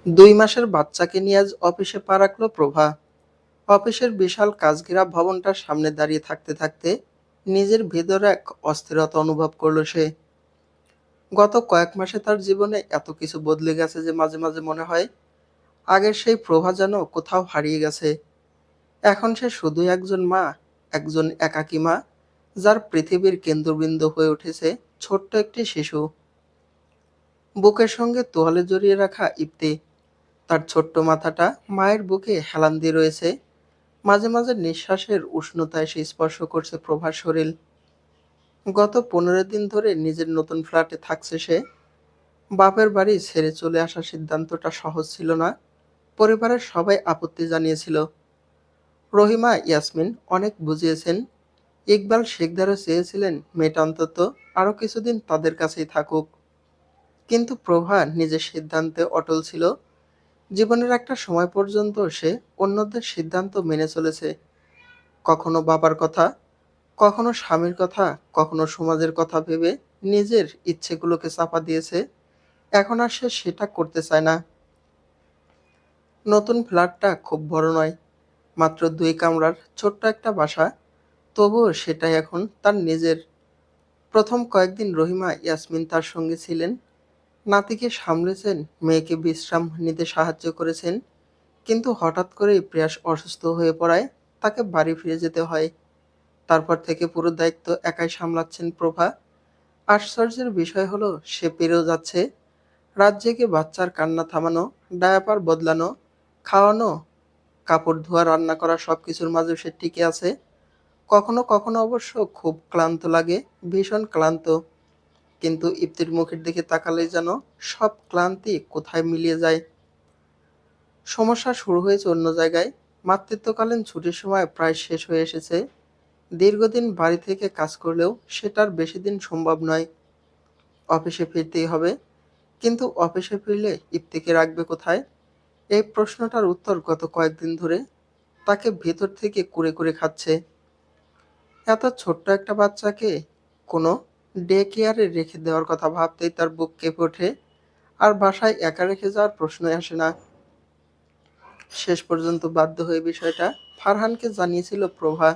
২ মাসের বাচ্চাকে নিয়ে আজ অফিসে পা রাখল প্রভা। অফিসের বিশাল কাচঘেরা ভবনটার সামনে দাঁড়িয়ে থাকতে থাকতে নিজের ভেতর এক অস্থিরতা অনুভব করলো সে। গত কয়েক মাসে তার জীবনে এত কিছু বদলে গেছে যে মাঝে মাঝে মনে হয় আগের সেই প্রভা যেন কোথাও হারিয়ে গেছে। এখন সে শুধু একজন মা, একজন একাকী মা, যার পৃথিবীর কেন্দ্রবিন্দু হয়ে উঠেছে ছোট্ট একটি শিশু। বুকের সঙ্গে তোয়ালে জড়িয়ে রাখা ইপ্তি, তার ছোট্ট মাথাটা মায়ের বুকে হেলান দিয়ে রয়েছে। মাঝে মাঝে নিঃশ্বাসের উষ্ণতায় সে স্পর্শ করছে প্রভার শরীর। গত 15 দিন ধরে নিজের নতুন ফ্ল্যাটে থাকছে সে। বাপের বাড়ি ছেড়ে চলে আসার সিদ্ধান্তটা সহজ ছিল না। পরিবারের সবাই আপত্তি জানিয়েছিল। রহিমা, ইয়াসমিন অনেক বুঝিয়েছেন। ইকবাল শেখদারও চেয়েছিলেন মেয়েটা অন্তত আরও কিছুদিন তাদের কাছেই থাকুক। কিন্তু প্রভা নিজের সিদ্ধান্তে অটল ছিল। জীবনের একটা সময় পর্যন্ত সে অন্যদের সিদ্ধান্ত মেনে চলেছে। কখনো বাবার কথা, কখনো স্বামীর কথা, কখনো সমাজের কথা ভেবে নিজের ইচ্ছেগুলোকে চাপা দিয়েছে। এখন আর সে সেটা করতে চায় না। নতুন ফ্ল্যাটটা খুব বড় নয়, মাত্র 2 কামরার ছোট্ট একটা বাসা। তবুও সেটাই এখন তার নিজের। প্রথম কয়েকদিন রহিমা, ইয়াসমিন তার সঙ্গে ছিলেন। নাতিকে সামলেছেন, মেয়েকে বিশ্রাম নিতে সাহায্য করেছেন। কিন্তু হঠাৎ করেই প্রিয়াস অসুস্থ হয়ে পড়ায় তাকে বাড়ি ফিরে যেতে হয়। তারপর থেকে পুরো দায়িত্ব একাই সামলাচ্ছেন প্রভা। আশ্চর্যের বিষয় হলো সে পেরেও যাচ্ছে। রাত জেগে বাচ্চার কান্না থামানো, ডায়াপার বদলানো, খাওয়ানো, কাপড় ধোয়া, রান্না করা সবকিছুর মাঝেও সে টিকে আছে। কখনো কখনো অবশ্য খুব ক্লান্ত লাগে, ভীষণ ক্লান্ত। কিন্তু ইপ্তির মুখের দিকে তাকালেই যেন সব ক্লান্তি কোথায় মিলিয়ে যায়। সমস্যা শুরু হয়েছে অন্য জায়গায়। মাতৃত্বকালীন ছুটির সময় প্রায় শেষ হয়ে এসেছে। দীর্ঘদিন বাড়ি থেকে কাজ করলেও সেটার বেশি দিন সম্ভব নয়। অফিসে ফিরতেই হবে। কিন্তু অফিসে ফিরলে ইপ্তিকে রাখবে কোথায়? এই প্রশ্নটার উত্তর গত কয়েকদিন ধরে তাকে ভেতর থেকে কুরে কুরে খাচ্ছে। এত ছোট্ট একটা বাচ্চাকে কোনো ডে কেয়ারে রেখে দেওয়ার কথা ভাবতেই তার বুক কেঁপে ওঠে। আর বাসায় একা রেখে যাওয়ার প্রশ্নই আসে না। শেষ পর্যন্ত বাধ্য হয়ে বিষয়টা ফারহানকে জানিয়েছিল প্রভা।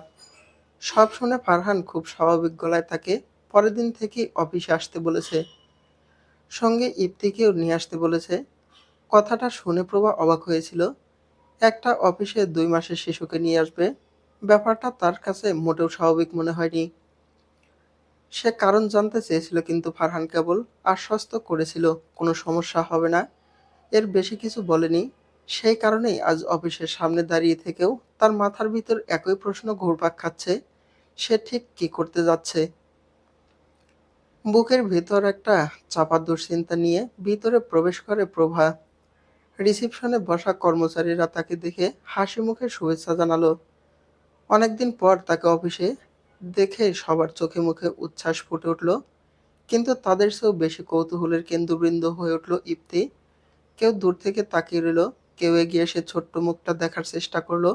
সব শুনে ফারহান খুব স্বাভাবিক গলায় তাকে পরের দিন থেকেই অফিসে আসতে বলেছে। সঙ্গে ইপ্তিকেও নিয়ে আসতে বলেছে। কথাটা শুনে প্রভা অবাক হয়েছিল। একটা অফিসে 2 মাসের শিশুকে নিয়ে আসবে, ব্যাপারটা তার কাছে মোটেও স্বাভাবিক মনে হয়নি। সে কারণ জানতে চেয়েছিল, কিন্তু ফারহান কেবল আশ্বস্ত করেছিল কোনো সমস্যা হবে না, এর বেশি কিছু বলেনি। সেই কারণেই আজ অফিসের সামনে দাঁড়িয়ে থেকেও তার মাথার ভিতর একই প্রশ্ন ঘুরপাক খাচ্ছে, সে ঠিক কী করতে যাচ্ছে। বুকের ভেতর একটা চাপা দুশ্চিন্তা নিয়ে ভিতরে প্রবেশ করে প্রভা। রিসিপশনে বসা কর্মচারীরা তাকে দেখে হাসি মুখে শুভেচ্ছা জানালো। অনেকদিন পর তাকে অফিসে দেখে সবার চোখে মুখে উচ্ছ্বাস ফুটে উঠল। কিন্তু তাদের চেয়েও বেশি কৌতূহলের কেন্দ্রবৃন্দ হয়ে উঠল ইপ্তি। কেউ দূর থেকে তাকিয়ে রইল, কেউ এগিয়ে এসে ছোট্ট মুখটা দেখার চেষ্টা করলো,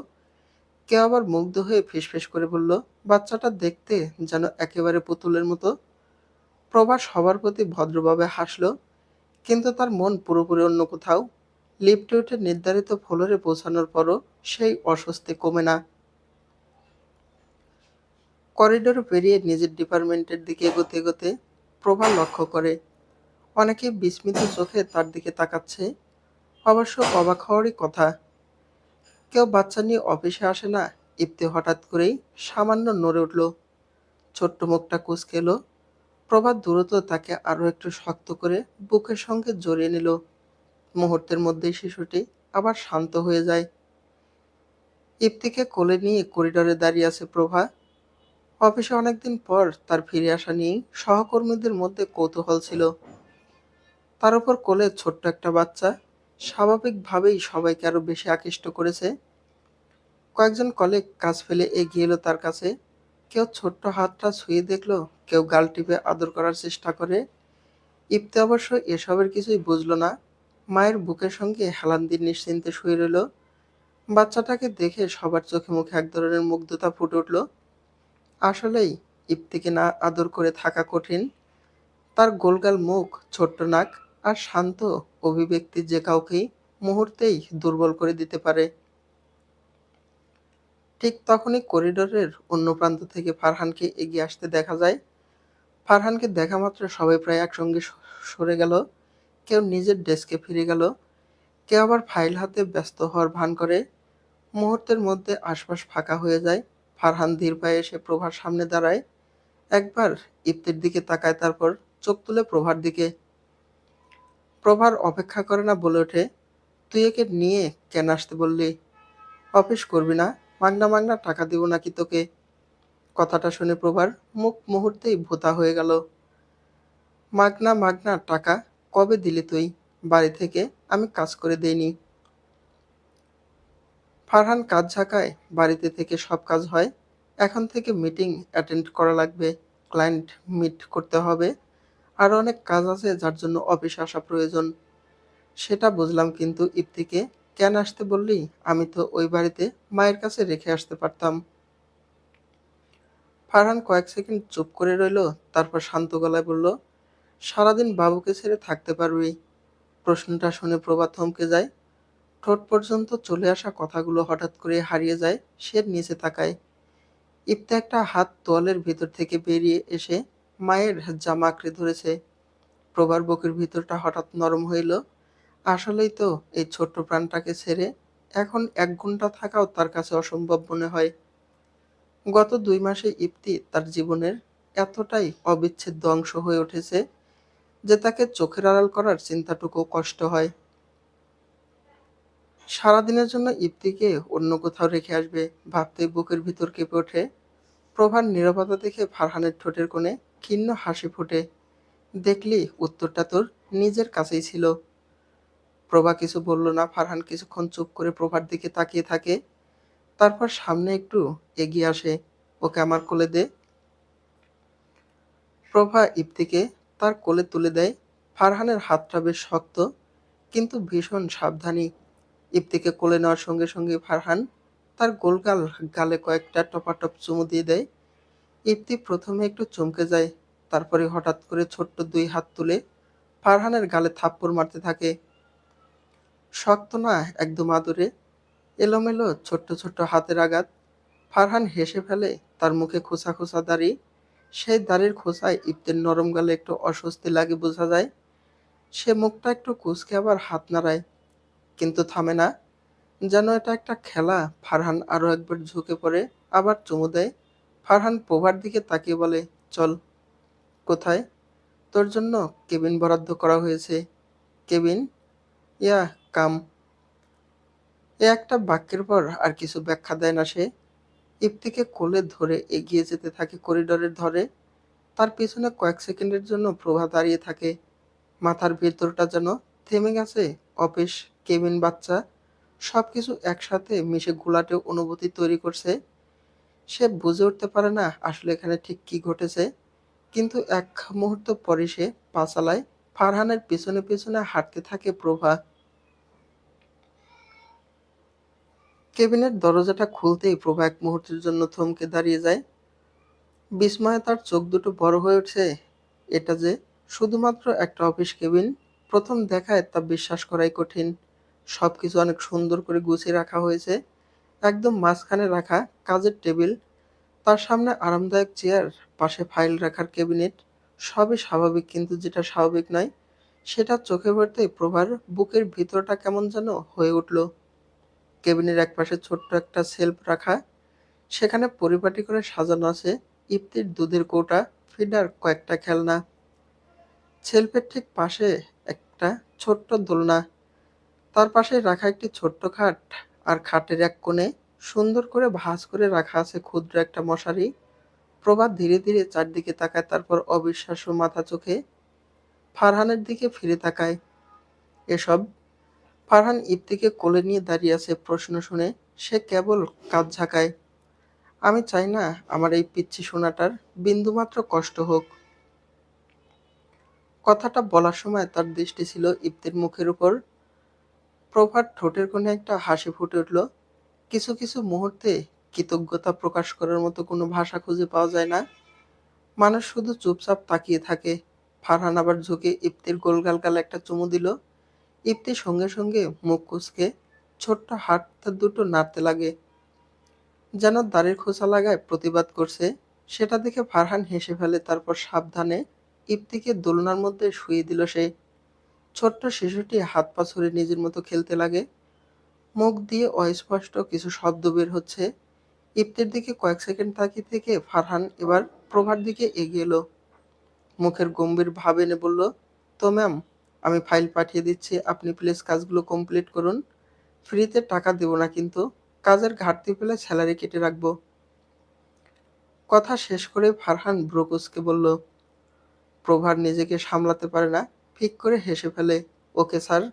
কেউ আবার মুগ্ধ হয়ে ফিসফিস করে বলল, বাচ্চাটা দেখতে যেন একেবারে পুতুলের মতো। প্রভা সবার প্রতি ভদ্রভাবে হাসল, কিন্তু তার মন পুরোপুরি অন্য কোথাও। লিফটে উঠে নির্ধারিত ফ্লোরে পৌঁছানোর পরও সেই অস্বস্তি কমে না। করিডোর পেরিয়ে নিজের ডিপার্টমেন্টের দিকে এগোতে এগোতে প্রভা লক্ষ্য করে অনেকে বিস্মিত চোখে তার দিকে তাকাচ্ছে। অবশ্য অবাক হওয়ারই কথা। কেউ বাচ্চা নিয়ে অফিসে আসে না। ইপ্তি হঠাৎ করেই সামান্য নড়ে উঠল, ছোট্ট মুখটা কুঁচকে এলো। প্রভাত দ্রুত তাকে আরো একটু শক্ত করে বুকের সঙ্গে জড়িয়ে নিল। মুহূর্তের মধ্যেই শিশুটি আবার শান্ত হয়ে যায়। ইপ্তিকে কোলে নিয়ে করিডোরে দাঁড়িয়ে আছে প্রভা। অফিসে অনেকদিন পর তার ফিরে আসা নিয়েই সহকর্মীদের মধ্যে কৌতূহল ছিল। তার উপর কোলে ছোট্ট একটা বাচ্চা স্বাভাবিকভাবেই সবাইকে আরো বেশি আকৃষ্ট করেছে। কয়েকজন কলিগ কাজ ফেলে এগিয়ে এলো তার কাছে। কেউ ছোট্ট হাতটা ছুঁয়ে দেখলো, কেউ গাল টিপে আদর করার চেষ্টা করে। ইপ্তি অবশ্য এসবের কিছুই বুঝলো না। মায়ের বুকের সঙ্গে হেলান দিয়ে নিশ্চিন্তে শুয়ে রইল। বাচ্চাটাকে দেখে সবার চোখে মুখে এক ধরনের মুগ্ধতা ফুটে উঠল। আসলেই ইপ্তিকে না আদর করে থাকা কঠিন। তার গোলগাল মুখ, ছোট্ট নাক আর শান্ত অভিব্যক্তি যে কাউকেই মুহূর্তেই দুর্বল করে দিতে পারে। ঠিক তখনই করিডোরের অন্য প্রান্ত থেকে ফারহানকে এগিয়ে আসতে দেখা যায়। ফারহানকে দেখা মাত্র সবাই প্রায় একসঙ্গে সরে গেল। কেউ নিজের ডেস্কে ফিরে গেল, কেউ আবার ফাইল হাতে ব্যস্ত হওয়ার ভান করে। মুহূর্তের মধ্যে আশপাশ ফাঁকা হয়ে যায়। ফারহান ধীর পায়ে এসে প্রভার সামনে দাঁড়ায়। একবার ইপ্তির দিকে তাকায়, তারপর চোখ তুলে প্রভার দিকে। প্রভার অপেক্ষা করে না, বলে ওঠে, তুই একে নিয়ে কেন আসতে বললি? অফিস করবি না? মাগনা মাগনা টাকা দিব নাকি তোকে? কথাটা শুনে প্রভার মুখ মুহূর্তেই ভোঁতা হয়ে গেল। মাগনা মাগনা টাকা? কবে দিলি তুই? বাড়ি থেকে আমি কাজ করে দেইনি। ফারহান কাজ ঝাঁকায়, বাড়িতে থেকে সব কাজ হয়। এখন থেকে মিটিং অ্যাটেন্ড করা লাগবে, ক্লায়েন্ট মিট করতে হবে, আরও অনেক কাজ আছে যার জন্য অফিসে আসা প্রয়োজন। সেটা বুঝলাম, কিন্তু ইপ্তিকে কেন আসতে বললি? আমি তো ওই বাড়িতে মায়ের কাছে রেখে আসতে পারতাম। ফারহান কয়েক সেকেন্ড চুপ করে রইল, তারপর শান্ত গলায় বলল, সারাদিন বাবুকে ছেড়ে থাকতে পারবি? প্রশ্নটা শুনে প্রভা থমকে যায়। ঠোঁট পর্যন্ত চলে আসা কথাগুলো হঠাৎ করে হারিয়ে যায়। সে নিচে তাকায়। ইপ্তে একটা হাত তোয়ালের ভিতর থেকে বেরিয়ে এসে মায়ের জামা আঁকড়ে ধরেছে। প্রভার বুকের ভিতরটা হঠাৎ নরম হইল। আসলেই তো এই ছোট্ট প্রাণটাকে ছেড়ে এখন ১ ঘন্টা থাকাও তার কাছে অসম্ভব মনে হয়। গত ২ মাসে ইপ্তি তার জীবনের এতটাই অবিচ্ছেদ্য অংশ হয়ে উঠেছে যে তাকে চোখের আড়াল করার চিন্তাটুকুও কষ্ট হয়। সারাদিনের জন্য ইপ্তিকে অন্য কোথাও রেখে আসবে ভাবতেই বুকের ভিতর কেঁপে ওঠে। প্রভার নীরবতা দেখে ফারহানের ঠোঁটের কোণে ক্ষীণ হাসি ফোটে। দেখলি, উত্তরটা তোর নিজের কাছেই ছিল। প্রভা কিছু বলল না। ফারহান কিছুক্ষণ চুপ করে প্রভার দিকে তাকিয়ে থাকে, তারপর সামনে একটু এগিয়ে আসে। ওকে আমার কোলে দে। প্রভা ইপ্তিকে তার কোলে তুলে দেয়। ফারহানের হাতটা বেশ শক্ত, কিন্তু ভীষণ সাবধানী। ইপ্তিকে কোলে নেওয়ার সঙ্গে সঙ্গে ফারহান তার গোলগাল গালে কয়েকটা টপাটপ চুমু দিয়ে দেয়। ইপ্তি প্রথমে একটু চমকে যায়, তারপরে হঠাৎ করে ছোট্ট ২ হাত তুলে ফারহানের গালে থাপ্পড় মারতে থাকে। শক্ত না, একদম আদুরে, এলোমেলো ছোট্ট ছোট্ট হাতের আঘাত। ফারহান হেসে ফেলে। তার মুখে খোঁচা খোঁচা দাড়ি। সেই দাড়ির খোঁচায় ইপ্তের নরম গালে একটু অস্বস্তি লাগে বোঝা যায়। সে মুখটা একটু কুঁচকে আবার হাত নাড়ায়, কিন্তু থামে না, যেন এটা একটা খেলা। ফারহান আরো একবার ঝুঁকে পড়ে, আবার চুমু দেয়। ফারহান প্রভার দিকে তাকিয়ে বলে, চল। কোথায়? তোর জন্য কেবিন বরাদ্দ করা হয়েছে। কেবিন? ইয়া, কাম। এ একটা বাক্যের পর আর কিছু ব্যাখ্যা দেয় না সে। ইপ্তিকে কোলে ধরে এগিয়ে যেতে থাকে করিডোরের ধরে। তার পিছনে কয়েক সেকেন্ডের জন্য প্রভা দাঁড়িয়ে থাকে। মাথার ভেতরটা যেন থেমে গেছে। অফিস, কেবিন, বাচ্চা, সবকিছু একসাথে মিশে ঘোলাটে অনুভূতি তৈরি করছে। সে বুঝে উঠতে পারে না আসলে এখানে ঠিক কি ঘটেছে। কিন্তু এক মুহূর্ত পরে সে পা চালায়। ফারহানের পেছনে পেছনে হাঁটতে থাকে প্রভা। কেবিনের দরজাটা খুলতেই প্রভা এক মুহূর্তের জন্য থমকে দাঁড়িয়ে যায়। বিস্ময়ে তার চোখ দুটো বড় হয়ে ওঠে। এটা যে শুধুমাত্র একটা অফিস কেবিন! প্রথম দেখায় তা বিশ্বাস করাই কঠিন। সবকিছু অনেক সুন্দর করে গুছিয়ে রাখা হয়েছে। একদম মাঝখানে রাখা কাজের টেবিল, তার সামনে আরামদায়ক চেয়ার, পাশে ফাইল রাখার ক্যাবিনেট। সবই স্বাভাবিক, কিন্তু যেটা স্বাভাবিক নয় সেটা চোখে পড়তেই প্রভার বুকের ভিতরটা কেমন যেন হয়ে উঠল। কেবিনের একপাশে ছোট্ট একটা শেলফ রাখা, সেখানে পরিপাটি করে সাজানো আছে ইপ্তির দুধের কৌটা, ফিডার, কয়েকটা খেলনা। শেলফের ঠিক পাশে একটা ছোট্ট দোলনা, তার পাশে রাখা একটি ছোট্ট খাট, আর খাটের এক কোণে সুন্দর করে ভাঁজ করে রাখা আছে ক্ষুদ্র একটা মশারি। প্রভাত ধীরে ধীরে চারদিকে তাকায়, তারপর অবিশ্বাস্য মাথা চোখে ফারহানের দিকে ফিরে তাকায়। এসব? ফারহান ইপ্তিকে কোলে নিয়ে দাঁড়িয়ে আছে। প্রশ্ন শুনে সে কেবল কাঁধ ঝাঁকায়। আমি চাই না আমার এই পিচ্চি সোনাটার বিন্দুমাত্র কষ্ট হোক। কথাটা বলার সময় তার দৃষ্টি ছিল ইপ্তির মুখের উপর। প্রভার ঠোঁটের কোণে একটা হাসি ফুটে উঠল। কিছু কিছু মুহূর্তে কৃতজ্ঞতা প্রকাশ করার মতো কোনো ভাষা খুঁজে পাওয়া যায় না। মানুষ শুধু চুপচাপ তাকিয়ে থাকে। ফারহান আবার ঝুঁকে ইপ্তির গোলগাল গালে একটা চুমু দিল। ইপ্তি সঙ্গে সঙ্গে মুখ কুঁচকে ছোট্ট হাত দুটো নাড়তে লাগে, যেন দাড়ির খোঁচা লাগায় প্রতিবাদ করছে। সেটা দেখে ফারহান হেসে ফেলে, তারপর সাবধানে ইপ্তিকে দোলনার মধ্যে শুইয়ে দিল সে। ছোট্ট শিশুটি হাত পা ছড়িয়ে নিজের মতো খেলতে লাগে। মুখ দিয়ে অস্পষ্ট কিছু শব্দ বের হচ্ছে। ইপ্তির দিকে কয়েক সেকেন্ড তাকিয়ে থেকে ফারহান এবার প্রভার দিকে এগিয়ে এলো। মুখের গম্ভীর ভাব এনে বলল, তো ম্যাম, আমি ফাইল পাঠিয়ে দিচ্ছি, আপনি প্লিজ কাজগুলো কমপ্লিট করুন। ফ্রিতে টাকা দেব না কিন্তু, কাজের ঘাটতি পেলে স্যালারি কেটে রাখবো। কথা শেষ করে ফারহান ভ্রু কুঁচকে বলল। প্রভার নিজেকে সামলাতে পারে না, ফিক করে হেসে ফেলে। ওকে স্যার,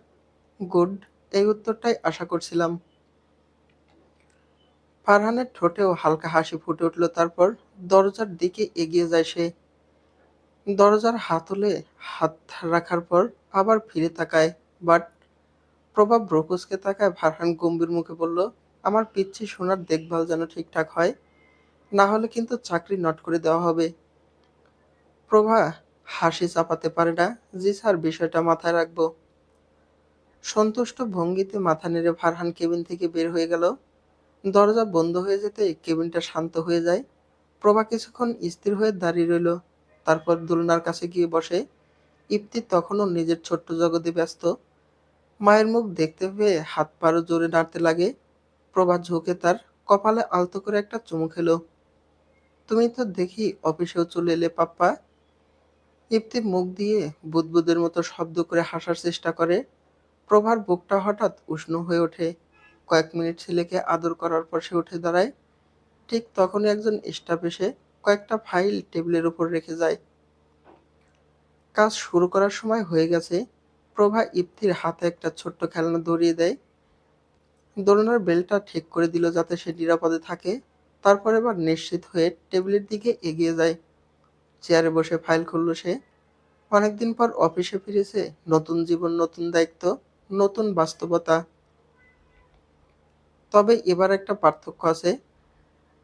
গুড, এই উত্তরটাই আশা করছিলাম। ফারহানের ঠোঁটেও হালকা হাসি ফুটে উঠল, তারপর দরজার দিকে এগিয়ে যায় সে। দরজার হাতলে হাত রাখার পর আবার ফিরে তাকায়, বাট প্রভাব ভ্রু কুঁচকে তাকায়। ফারহান গম্ভীর মুখে বলল, আমার পিচ্ছি সোনার দেখভাল যেন ঠিকঠাক হয়, না হলে কিন্তু চাকরি নট করে দেওয়া হবে। প্রভা হাসি চাপাতে পারে না। জি স্যার, বিষয়টা মাথায় রাখবো। সন্তুষ্ট ভঙ্গিতে মাথা নেড়ে ফারহান কেবিন থেকে বের হয়ে গেল। দরজা বন্ধ হয়ে যেতেই কেবিনটা শান্ত হয়ে যায়। প্রভা কিছুক্ষণ স্থির হয়ে দাঁড়িয়ে রইল, তারপর দোলনার কাছে গিয়ে বসে। ইপ্তি তখনও নিজের ছোট্ট জগতে ব্যস্ত। মায়ের মুখ দেখতে পেয়ে হাত পারও জোরে নাড়তে লাগে। প্রভা ঝুঁকে তার কপালে আলতো করে একটা চুমু খেলো। তুমি তো দেখি অফিসেও চলে এলে পাপ্পা। ইপ্তি মুখ দিয়ে বুদবুদের মতো শব্দ করে হাসার চেষ্টা করে। প্রভার বুকটা হঠাৎ উষ্ণ হয়ে ওঠে। কয়েক মিনিট ছেলেকে আদর করার পর সে উঠে দাঁড়ায়। ঠিক তখনই একজন স্টাফ এসে কয়েকটা ফাইল টেবিলের উপর রেখে যায়। কাজ শুরু করার সময় হয়ে গেছে। প্রভা ইপ্তির হাতে একটা ছোট্ট খেলনা ধরিয়ে দেয়। দোলনার বেলটা ঠিক করে দিল যাতে সে নিরাপদে থাকে। তারপর এবার নিশ্চিত হয়ে টেবিলের দিকে এগিয়ে যায়। চেয়ারে বসে ফাইল খুলল সে। অনেকদিন পর অফিসে ফিরেছে, নতুন জীবন, নতুন দায়িত্ব, নতুন বাস্তবতা। তবে এবার একটা পার্থক্য আছে।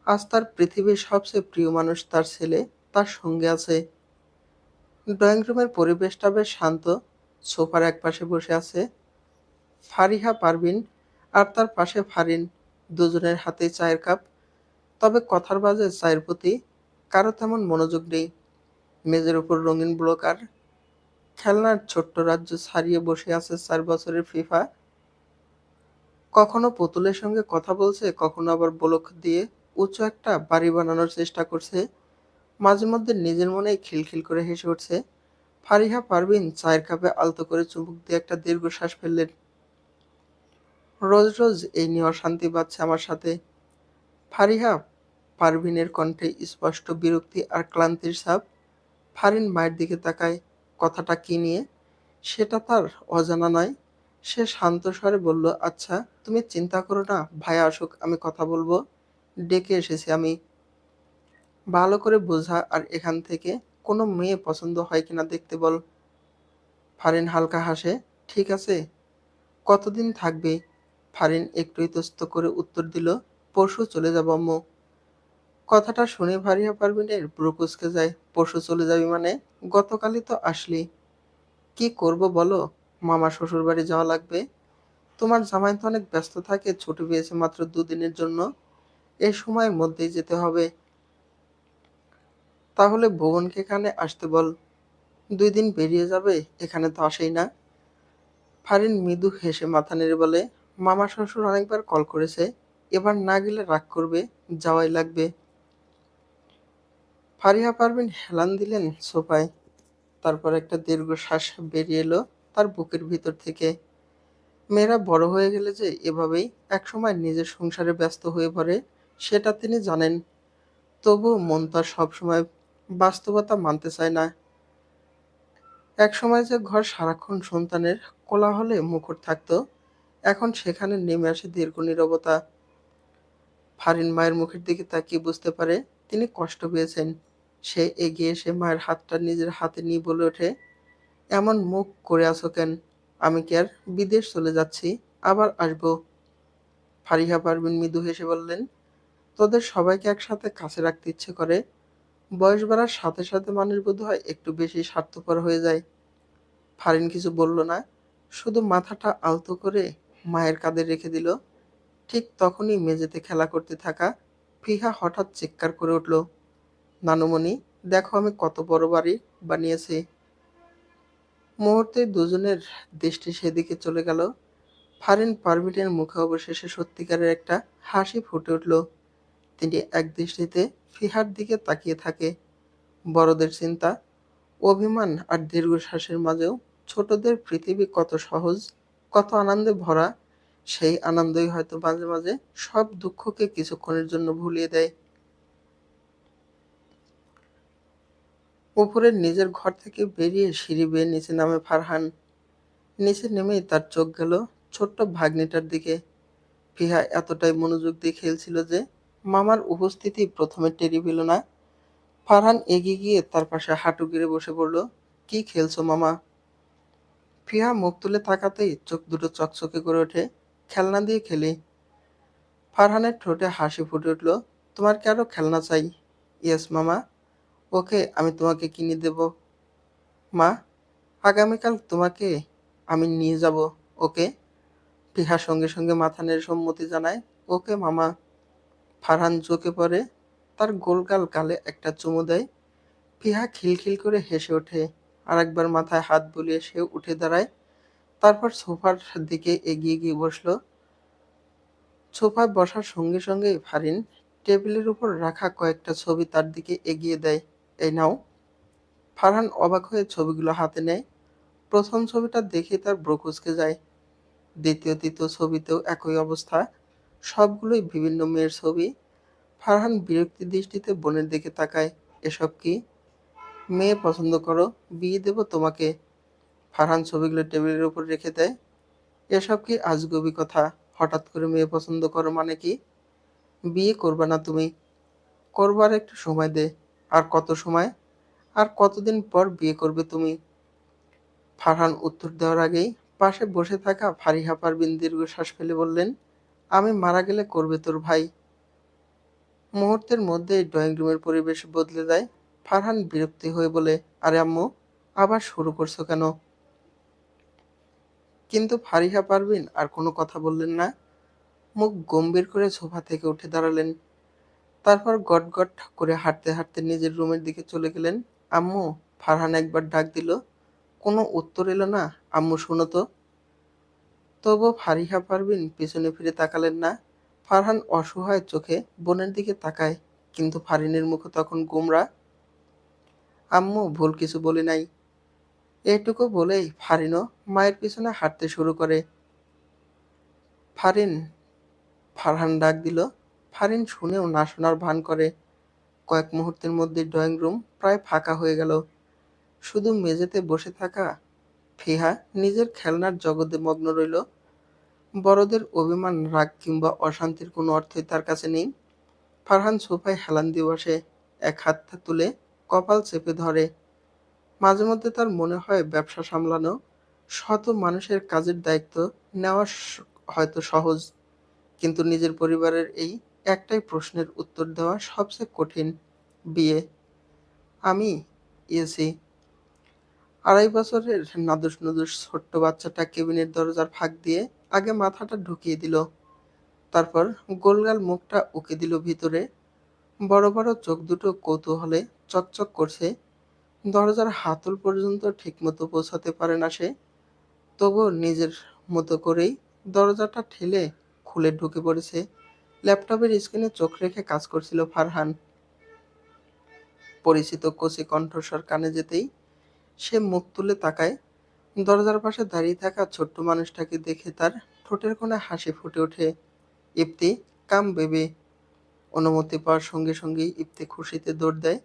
আজ তার পৃথিবীর সবচেয়ে প্রিয় মানুষ, তার ছেলে, তার সঙ্গে আছে। ড্রয়িং রুমের পরিবেশটা বেশ শান্ত। সোফার একপাশে বসে আছে ফারিহা পারভিন, আর তার পাশে ফারিন। দুজনের হাতেই চায়ের কাপ। তবে কথার বাজে চায়ের প্রতি কারো তেমন মনোযোগ নেই। মেঝের উপর রঙিন ব্লকার খেলনার ছোট্ট রাজ্য ছাড়িয়ে বসে আছে 4 বছরের ফিফা। কখনো পুতুলের সঙ্গে কথা বলছে, কখনো আবার ব্লক দিয়ে উঁচু একটা বাড়ি বানানোর চেষ্টা করছে। মাঝে মধ্যে নিজের মনেই খিলখিল করে হেসে উঠছে। ফারিহা পারভিন চায়ের কাপে আলতো করে চুমুক দিয়ে একটা দীর্ঘশ্বাস ফেললেন। রোজ রোজ এই নিয়ে অশান্তি বাঁধছে আমার সাথে। ফারিহা পারভিনের কণ্ঠে স্পষ্ট বিরক্তি আর ক্লান্তির ছাপ। ফারিন মায়ের দিকে তাকায়। কথাটা কি নিয়ে সেটা তার অজানা নয়। সে শান্ত স্বরে বলল, আচ্ছা তুমি চিন্তা করো না, ভাইয়া আসুক, আমি কথা বলবো। ডেকে এসেছি আমি। ভালো করে বোঝা, আর এখান থেকে কোনো মেয়ে পছন্দ হয় কিনা দেখতে বল। ফারিন হালকা হাসে। ঠিক আছে, কতদিন থাকবে? ফারিন একটু ইতস্ত করে উত্তর দিল, পরশু চলে যাব আম্মু। কথাটা শুনে ফারিহা পারভিনের ভ্রু কুঁচকে যায়। পরশু চলে যাবি মানে? গতকালই তো আসলি। কি করব বলো, মামা শ্বশুর বাড়ি যাওয়া লাগবে। তোমার জামাই তো অনেক ব্যস্ত থাকে, ছুটি পেয়েছে মাত্র 2 দিনের জন্য। এই সময়ের মধ্যেই যেতে হবে। তাহলে ভুবনকে এখানে আসতে বল, 2 দিন বেরিয়ে যাবে, এখানে তো আসেই না। ফারিন মৃদু হেসে মাথা নেড়ে বলে, মামা শ্বশুর অনেকবার কল করেছে, এবার না গেলে রাগ করবে, যাওয়াই লাগবে। ফারিহা পারভিন হেলান দিলেন সোফায়। তারপর একটা দীর্ঘশ্বাস বেরিয়ে এলো তার বুকের ভিতর থেকে। মেয়েরা বড় হয়ে গেলে যে এভাবেই একসময় নিজের সংসারে ব্যস্ত হয়ে পড়ে, সেটা তিনি জানেন। তবুও মন তার সবসময় বাস্তবতা মানতে চায় না। একসময় যে ঘর সারাক্ষণ সন্তানের কোলাহলে মুখর থাকত, এখন সেখানে নেমে আসে দীর্ঘ নীরবতা। ফারিন মায়ের মুখের দিকে তাকিয়ে বুঝতে পারে তিনি কষ্ট পেয়েছেন। সে এগিয়ে এসে মায়ের হাতটা নিজের হাতে নিয়ে বলে ওঠে, এমন মুখ করে আছো কেন? আমি কি আর বিদেশ চলে যাচ্ছি, আবার আসবো? ফারিহা পারভিন মৃদু হেসে বললেন, তোদের সবাইকে একসাথে কাছে রাখতে ইচ্ছে করে। বয়স বাড়ার সাথে সাথে মানুষ বোধহয় একটু বেশি স্বার্থপর হয়ে যায়। ফারিন কিছু বলল না, শুধু মাথাটা আলতো করে মায়ের কাঁধে রেখে দিল। ঠিক তখনই মেঝেতে খেলা করতে থাকা ফিহা হঠাৎ চিৎকার করে উঠল, নানুমণি, দেখো আমি কত বড় বাড়ি বানিয়েছি। মুহূর্তে দুজনের দৃষ্টি সেদিকে চলে গেল। ফারিন পারভিনের মুখে অবশেষে সত্যিকারের একটা হাসি ফুটে উঠল। তিনি একদৃষ্টিতে ফিহার দিকে তাকিয়ে থাকে। বড়দের চিন্তা, অভিমান আর দীর্ঘশ্বাসের মাঝেও ছোটদের পৃথিবী কত সহজ, কত আনন্দে ভরা। সেই আনন্দই হয়তো মাঝে মাঝে সব দুঃখকে কিছুক্ষণের জন্য ভুলিয়ে দেয়। উপরের নিজের ঘর থেকে বেরিয়ে সিঁড়ি বেয়ে নিচে নামে ফারহান। নিচে নেমেই তার চোখ গেল ছোট্ট ভাগ্নিটার দিকে। ফিহা এতটাই মনোযোগ দিয়ে খেলছিল যে মামার উপস্থিতি প্রথমে টেরি পেল না। ফারহান এগিয়ে গিয়ে তার পাশে হাঁটু গেড়ে বসে পড়ল। কি খেলছো মামা? ফিহা মুখ তুলে তাকাতেই চোখ দুটো চকচকে করে ওঠে। খেলনা দিয়ে খেলি। ফারহানের ঠোঁটে হাসি ফুটে উঠল। তোমার কি আরো খেলনা চাই? ইয়েস মামা। ওকে, আমি তোমাকে কিনে দেব। মা, আগামীকাল তোমাকে আমি নিয়ে যাব। ওকে? ফিহা সঙ্গে সঙ্গে মাথা নেড়ে সম্মতি জানায়। ওকে মামা। ফারহান ঝুঁকে পড়ে, তার গোলগাল গালে একটা চুমু দেয়। ফিহা খিলখিল করে হেসে ওঠে। আরেকবার মাথায় হাত বুলিয়ে সে উঠে দাঁড়ায়। তারপর সোফার দিকে এগিয়ে গিয়ে বসল। সোফায় বসার সঙ্গে সঙ্গেই ফারিন টেবিলের উপর রাখা কয়েকটা ছবি তার দিকে এগিয়ে দেয়। এই নাও। ফারহান অবাক হয়ে ছবিগুলো হাতে নেয়। প্রথম ছবিটা দেখে তার ভ্রু কুঁচকে যায়। দ্বিতীয় তৃতীয় ছবিতেও একই অবস্থা। সবগুলোই বিভিন্ন মেয়ের ছবি। ফারহান বিরক্তি দৃষ্টিতে বোনের দিকে তাকায়। এসব কি? মেয়ে পছন্দ করো, বিয়ে দেব তোমাকে। ফারহান ছবিগুলো টেবিলের উপর রেখে দেয়। এসব কি আজগুবি কথা? হঠাৎ করে মেয়ে পছন্দ করো মানে কি? বিয়ে করবে না তুমি? করবার একটু সময় দে। আর কত সময়? আর কতদিন পর বিয়ে করবে তুমি? ফারহান উত্তর দেওয়ার আগেই পাশে বসে থাকা ফারিহা পারভিন দীর্ঘশ্বাস ফেলে বললেন, আমি মারা গেলে করবে তোর ভাই। মুহূর্তের মধ্যেই ড্রয়িং রুমের পরিবেশ বদলে যায়। ফারহান বিরক্তি হয়ে বলে, আরে আম্মু, আবার শুরু করছো কেন? কিন্তু ফারিহা পারভিন আর কোনো কথা বললেন না। মুখ গম্ভীর করে সোফা থেকে উঠে দাঁড়ালেন। তারপর গটগট করে হাঁটতে হাঁটতে নিজের রুমের দিকে চলে গেলেন। আম্মু, ফারহান একবার ডাক দিল। কোনো উত্তর এলো না। আম্মু শোনো তো। তবুও ফারিহা পারভিন পিছনে ফিরে তাকালেন না। ফারহান অসহায় চোখে বোনের দিকে তাকায়, কিন্তু ফারিনের মুখ তখন গোমড়া। আম্মু, ভুল কিছু বলি নাই। এইটুকু বলেই ফারিনও মায়ের পিছনে হাঁটতে শুরু করে। ফারিন, ফারহান ডাক দিল। ফারিন শুনেও না শোনার ভান করে। কয়েক মুহূর্তের মধ্যে ড্রয়িং রুম প্রায় ফাঁকা হয়ে গেল। শুধু মেঝেতে বসে থাকা ফিহা নিজের খেলনার জগতে মগ্ন রইল। বড়দের অভিমান, রাগ কিংবা অশান্তির কোনো অর্থই তার কাছে নেই। ফারহান সোফায় হেলান দিয়ে বসে, এক হাত তুলে কপাল চেপে ধরে। মাঝে মধ্যে তার মনে হয় ব্যবসা সামলানো, শত মানুষের কাজের দায়িত্ব নেওয়া হয়তো সহজ, কিন্তু নিজের পরিবারের এই একটাই প্রশ্নের উত্তর দেওয়া সবচেয়ে কঠিন। বিয়ে। আমি ইয়েছি। ২.৫ বছরের নাদুস নুদুস ছোট্ট বাচ্চাটা কেবিনের দরজার ফাঁক দিয়ে আগে মাথাটা ঢুকিয়ে দিল। তারপর গোলগাল মুখটা উঁকি দিল ভিতরে। বড় বড় চোখ দুটো কৌতূহলে চকচক করছে। দরজার হাতল পর্যন্ত ঠিকমতো পৌঁছাতে পারে না সে। তবুও নিজের মতো করেই দরজাটা ঠেলে খুলে ঢুকে পড়েছে। ল্যাপটপের স্ক্রিনে চোখ রেখে কাজ করছিল ফারহান। পরিচিত কচি কণ্ঠস্বর কানে যেতেই সে মুখ তুলে তাকায়। দরজার পাশে দাঁড়িয়ে থাকা ছোট্ট মানুষটাকে দেখে তার ঠোঁটের কোণে হাসি ফুটে ওঠে। ইপ্তি, কাম বেবি। অনুমতি পাওয়ার সঙ্গে সঙ্গেই ইপ্তি খুশিতে দৌড় দেয়।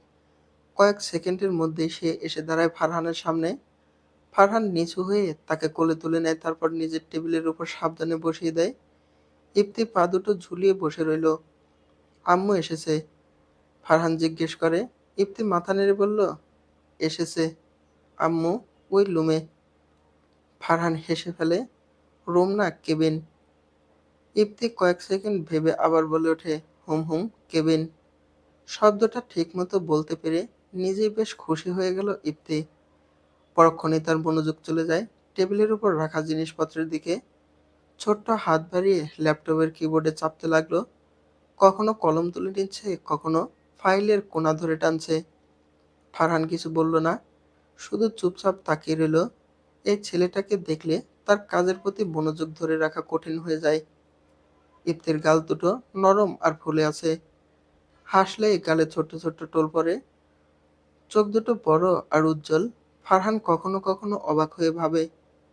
কয়েক সেকেন্ডের মধ্যেই সে এসে দাঁড়ায় ফারহানের সামনে। ফারহান নিচু হয়ে তাকে কোলে তুলে নেয়, তারপর নিজের টেবিলের উপর সাবধানে বসিয়ে দেয়। ইপ্তি পা দুটো ঝুলিয়ে বসে রইল। আম্মু এসেছে? ফারহান জিজ্ঞেস করে। ইপ্তি মাথা নেড়ে বলল, এসেছে আম্মু, ওই রুমে। ফারহান হেসে ফেলে, রুম না, কেবিন। ইপ্তি কয়েক সেকেন্ড ভেবে আবার বলে ওঠে, হুম হুম, কেবিন। শব্দটা ঠিকমতো বলতে পেরে নিজেই বেশ খুশি হয়ে গেল ইপ্তি। পরক্ষণেই তার মনোযোগ চলে যায় টেবিলের উপর রাখা জিনিসপত্রের দিকে ছোট্ট হাত বাড়িয়ে ল্যাপটপের কিবোর্ডে চাপতে লাগলো। কখনো কলম তুলে নিচ্ছে, কখনো ফাইলের কোণা ধরে টানছে। ফারহান কিছু বলল না, শুধু চুপচাপ তাকিয়ে রইল। এই ছেলেটাকে দেখলে তার কাজের প্রতি মনোযোগ ধরে রাখা কঠিন হয়ে যায়। ইফতির গাল দুটো নরম আর ফুলে আছে, হাসলে গালে ছোট্ট ছোট্ট টোল পড়ে, চোখ দুটো বড় আর উজ্জ্বল। ফারহান কখনো কখনো অবাক হয়ে ভাবে,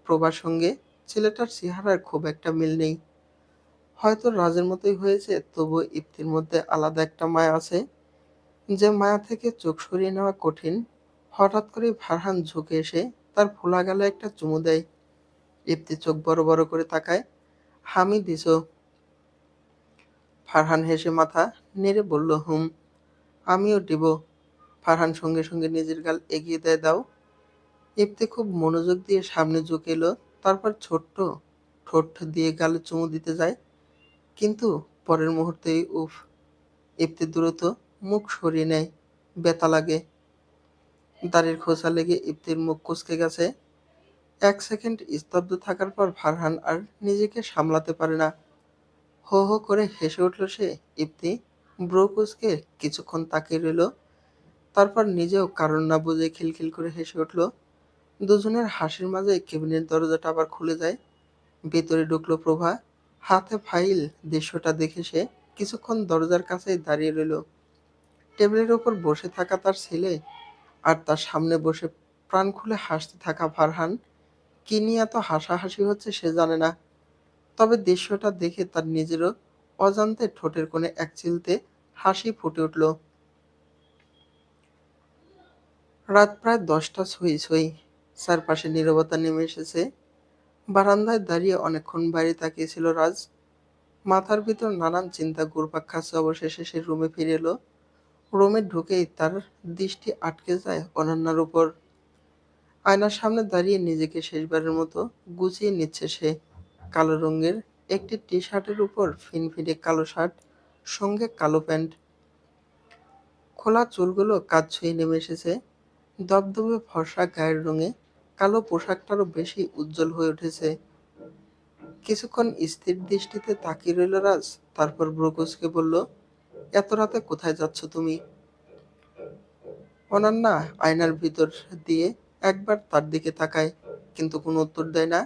প্রভার সঙ্গে ছেলেটার চেহারার খুব একটা মিল নেই। হয়তো রাজের মতোই হয়েছে, তবুও ইফতির মধ্যে আলাদা একটা মায়া আছে, যে মায়া থেকে চোখ সরিয়ে নেওয়া কঠিন। হঠাৎ করে ফারহান ঝুঁকে এসে তার ফোলা গালে একটা চুমু দেয়। ইফতি চোখ বড় বড় করে তাকায়। হামি দিছো? ফারহান হেসে মাথা নেড়ে বলল, হুম। আমিও দিব। ফারহান সঙ্গে সঙ্গে নিজের গাল এগিয়ে দেয়, দাও। ইফতি খুব মনোযোগ দিয়ে সামনে ঝুঁকে এলো, তারপর ছোট্ট ঠোঁট দিয়ে গালে চুমু দিতে যায়। কিন্তু পরের মুহূর্তেই উফ! ইফতি দ্রুত মুখ সরিয়ে নেয়। ব্যথা লাগে। দাড়ির খোঁচা লেগে ইফতির মুখ কুঁচকে গেছে। ১ সেকেন্ড স্তব্ধ থাকার পর ফারহান আর নিজেকে সামলাতে পারে না। হো হো করে হেসে উঠল সে। ইফতি ভ্রু কুঁচকে কিছুক্ষণ তাকিয়ে রইল, তারপর নিজেও কারণ না বুঝে খিলখিল করে হেসে উঠল। দুজনের হাসির মাঝে কেবিনের দরজাটা আবার খুলে যায়। ভেতরে ঢুকলো প্রভা, হাতে ফাইল। দৃশ্যটা দেখে সে কিছুক্ষণ দরজার কাছেই দাঁড়িয়ে রইল। টেবিলের ওপর বসে থাকা তার ছেলে, আর তার সামনে বসে প্রাণ খুলে হাসতে থাকা ফারহান। কি নিয়ে এত হাসাহাসি হচ্ছে সে জানে না, তবে দৃশ্যটা দেখে তার নিজেরও অজান্তে ঠোঁটের কোণে এক চিলতে হাসি ফুটে উঠল। রাত প্রায় ১০টা ছুঁই ছুঁই। চারপাশে নীরবতা নেমে এসেছে। বারান্দায় দাঁড়িয়ে অনেকক্ষণ বাইরে তাকিয়েছিল রাজ। মাথার ভিতর নানান চিন্তা ঘুরপাক খাচ্ছে। অবশেষে সে রুমে ফিরে এলো। রুমে ঢুকেই তার দৃষ্টি আটকে যায় অনন্যার উপর। আয়নার সামনে দাঁড়িয়ে নিজেকে শেষবারের মতো গুছিয়ে নিচ্ছে সে। কালো রঙের একটি টি শার্টের উপর ফিনফিনে কালো শার্ট, সঙ্গে কালো প্যান্ট। খোলা চুলগুলো কাঁধ ছুঁয়ে নেমে এসেছে। ধবধবে ফর্সা গায়ের রঙে কালো পোশাকটারও বেশি উজ্জ্বল হয়ে উঠেছে। কিছুক্ষণ স্থির দৃষ্টিতে তাকিয়ে রইল রাজ, তারপর ভ্রু কুঁচকে বলল, এত রাতে কোথায় যাচ্ছ তুমি? অনন্যা আয়নার ভিতর দিয়ে একবার তার দিকে তাকায়, কিন্তু কোনো উত্তর দেয় না।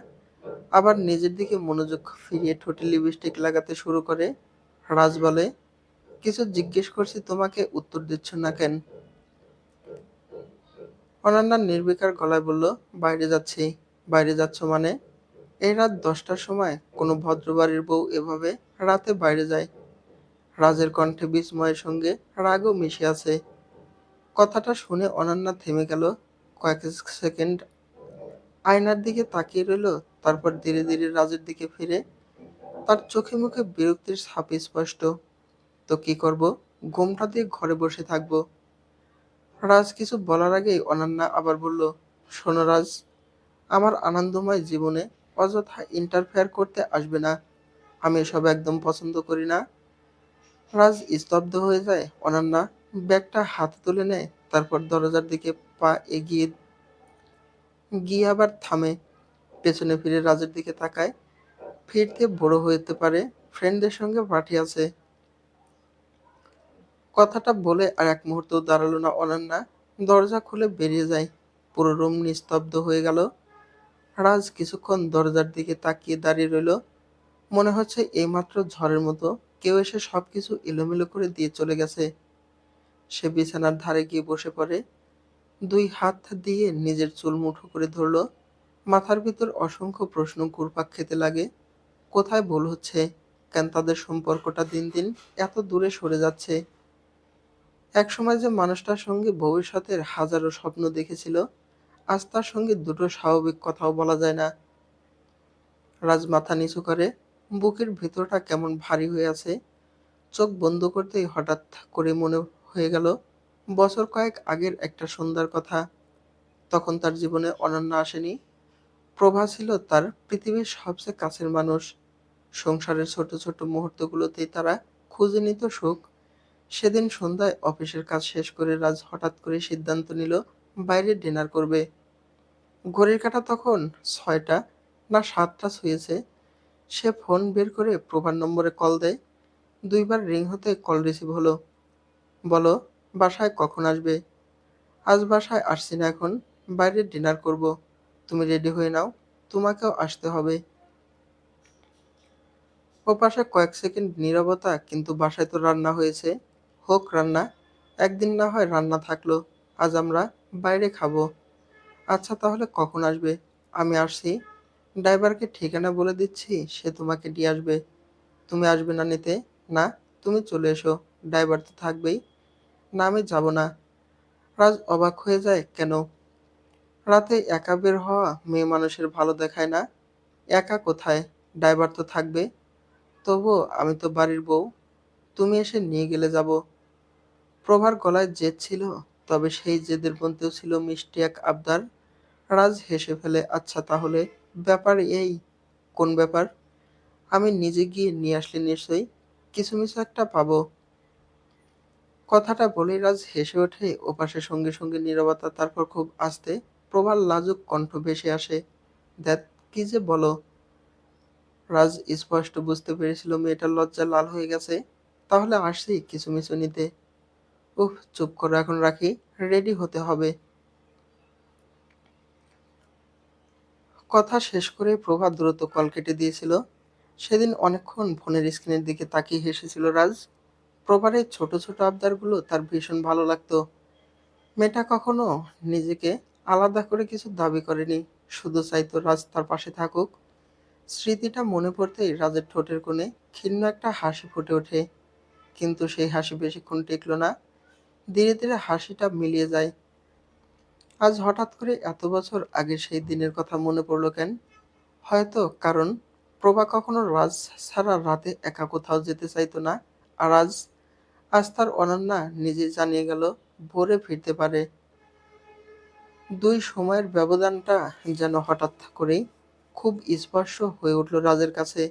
আবার নিজের দিকে মনোযোগ ফিরিয়ে ঠোঁটে লিপস্টিক লাগাতে শুরু করে। রাজ বলে, কিছু জিজ্ঞেস করছি তোমাকে, উত্তর দিচ্ছ না কেন? অনন্যা নির্বিকার গলায় বলল, বাইরে যাচ্ছি। বাইরে যাচ্ছ মানে? এই রাত ১০টার সময় কোনো ভদ্রবাড়ির বউ এভাবে রাতে বাইরে যায়? রাজের কণ্ঠে বিস্ময়ের সঙ্গে রাগও মিশে আছে। কথাটা শুনে অনন্যা থেমে গেল। কয়েক সেকেন্ড আয়নার দিকে তাকিয়ে রইল, তারপর ধীরে ধীরে রাজের দিকে ফিরে। তার চোখে মুখে বিরক্তির ছাপ স্পষ্ট। তো কি করব? ঘোমটা দিয়ে ঘরে বসে থাকবো। রাজ কিছু বলার আগেই অনন্যা আবার বলল, শোনো রাজ, আমার আনন্দময় জীবনে অযথা ইন্টারফেয়ার করতে আসবে না। আমি এসব একদম পছন্দ করি না। রাজ স্তব্ধ হয়ে যায়। অনন্যা ব্যাগটা হাতে তুলে নেয়, তারপর দরজার দিকে পা এগিয়ে গিয়ে আবার থামে। পেছনে ফিরে রাজের দিকে তাকায়। ফিরতে বড় হতে পারে, ফ্রেন্ডদের সঙ্গে পার্টি আছে। কথাটা বলে আর এক মুহূর্তও দাঁড়ালো না অনন্যা। দরজা খুলে বেরিয়ে যায়। পুরো রুম নিস্তব্ধ হয়ে গেল। রাজ কিছুক্ষণ দরজার দিকে তাকিয়ে দাঁড়িয়ে রইল। মনে হচ্ছে এইমাত্র ঝড়ের মতো কেউ এসে সবকিছু এলোমেলো করে দিয়ে চলে গেছে। সে বিছানার ধারে গিয়ে বসে পড়ে। ২ হাত দিয়ে নিজের চুল মুঠো করে ধরল। মাথার ভিতর অসংখ্য প্রশ্ন ঘুরপাক খেতে লাগে। কোথায় ভুল হচ্ছে? কেন তাদের সম্পর্কটা দিন দিন এত দূরে সরে যাচ্ছে? একসময় যে মানুষটার সঙ্গে ভবিষ্যতের হাজারো স্বপ্ন দেখেছিল, আজ তার সঙ্গে দুটো স্বাভাবিক কথাও বলা যায় না। রাজ মাথা নিচু করে। বুকের ভেতরটা কেমন ভারী হয়ে আছে। চোখ বন্ধ করতেই হঠাৎ করে মনে হয়ে গেল বছর কয়েক আগের একটা সন্ধ্যার কথা। তখন তার জীবনে অনন্যা আসেনি। প্রভা ছিল তার পৃথিবীর সবচেয়ে কাছের মানুষ। সংসারের ছোট ছোট মুহূর্তগুলোতেই তারা খুঁজে নিত সুখ। সেদিন সন্ধ্যায় অফিসের কাজ শেষ করে রাজ হঠাৎ করে সিদ্ধান্ত নিল বাইরে ডিনার করবে। ঘড়ির কাঁটা তখন ৬টা না ৭টা ছুঁয়েছে। সে ফোন বের করে প্রভার নম্বরে কল দেয়। ২ বার রিং হতে কল রিসিভ হলো। বলো, বাসায় কখন আসবে? আজ বাসায় আসছি না এখন। বাইরে ডিনার করব। তুমি রেডি হয়ে নাও। তোমাকেও আসতে হবে। ওপাশে কয়েক সেকেন্ড নীরবতা, কিন্তু বাসায় তো রান্না হয়েছে। হোক রান্না। একদিন না হয় রান্না থাকলো। আজ আমরা বাইরে খাবো। আচ্ছা তাহলে কখন আসবে? আমি আসছি। ড্রাইভারকে ঠিকানা বলে দিচ্ছি, সে তোমাকে দিয়ে আসবে। তুমি আসবে না নিতে? না, তুমি চলে এসো। ড্রাইভার তো থাকবেই। না, আমি যাব না। রাজ অবাক হয়ে যায়। কেন? রাতে একা বের হওয়া মেয়ে মানুষের ভালো দেখায় না। একা কোথায়? ড্রাইভার তো থাকবে। তবুও আমি তো বাড়ির বউ। তুমি এসে নিয়ে গেলে যাব। প্রভার গলায় জেদ ছিল, তবে সেই জেদের মধ্যেও ছিল মিষ্টি এক আবদার। রাজ হেসে ফেলে। আচ্ছা তাহলে ব্যাপার এই। কোন ব্যাপার? আমি নিজে গিয়ে নিয়ে আসলে নিশ্চয়ই কিছু মিছু একটা পাবো। কথাটা বলেই রাজ হেসে ওঠে। ওপাশে সঙ্গে সঙ্গে নীরবতা, তারপর খুব আস্তে প্রভার লাজুক কণ্ঠ ভেসে আসে। ধ্যাত, কি যে বলো! রাজ স্পষ্ট বুঝতে পেরেছিল মেয়েটার লজ্জায় লাল হয়ে গেছে। তাহলে আসছি কিছু মিছু নিতে। উফ, চুপ করো, এখন রাখি। রেডি হতে হবে। কথা শেষ করে প্রভা দ্রুত কল কেটে দিয়েছিল। সেদিন অনেকক্ষণ ফোনের স্ক্রিনের দিকে তাকিয়ে হেসেছিল রাজ। প্রভার এই ছোট ছোট আবদারগুলো তার ভীষণ ভালো লাগতো। মেয়েটা কখনো নিজেকে আলাদা করে কিছু দাবি করেনি, শুধু চাইতো রাজ তার পাশে থাকুক। স্মৃতিটা মনে পড়তেই রাজের ঠোঁটের কোণে ক্ষীণ একটা হাসি ফুটে ওঠে। কিন্তু সেই হাসি বেশিক্ষণ টিকলো না। ধীরে ধীরে হাসিটা মিলিয়ে যায়। আজ হঠাৎ করে এত বছর আগের সেই দিনের কথা মনে পড়লো কেন? হয়তো কারণ প্রভা কখনো রাজ ছাড়া রাতে একা কোথাও যেতে চাইতো না। আর আজ, আজ তার অনন্যা নিজেই জানিয়ে গেল ভোরে ফিরতে পারে। দুই সময়ের ব্যবধানটা যেন হঠাৎ করেই খুব স্পর্শ হয়ে উঠল রাজের কাছে।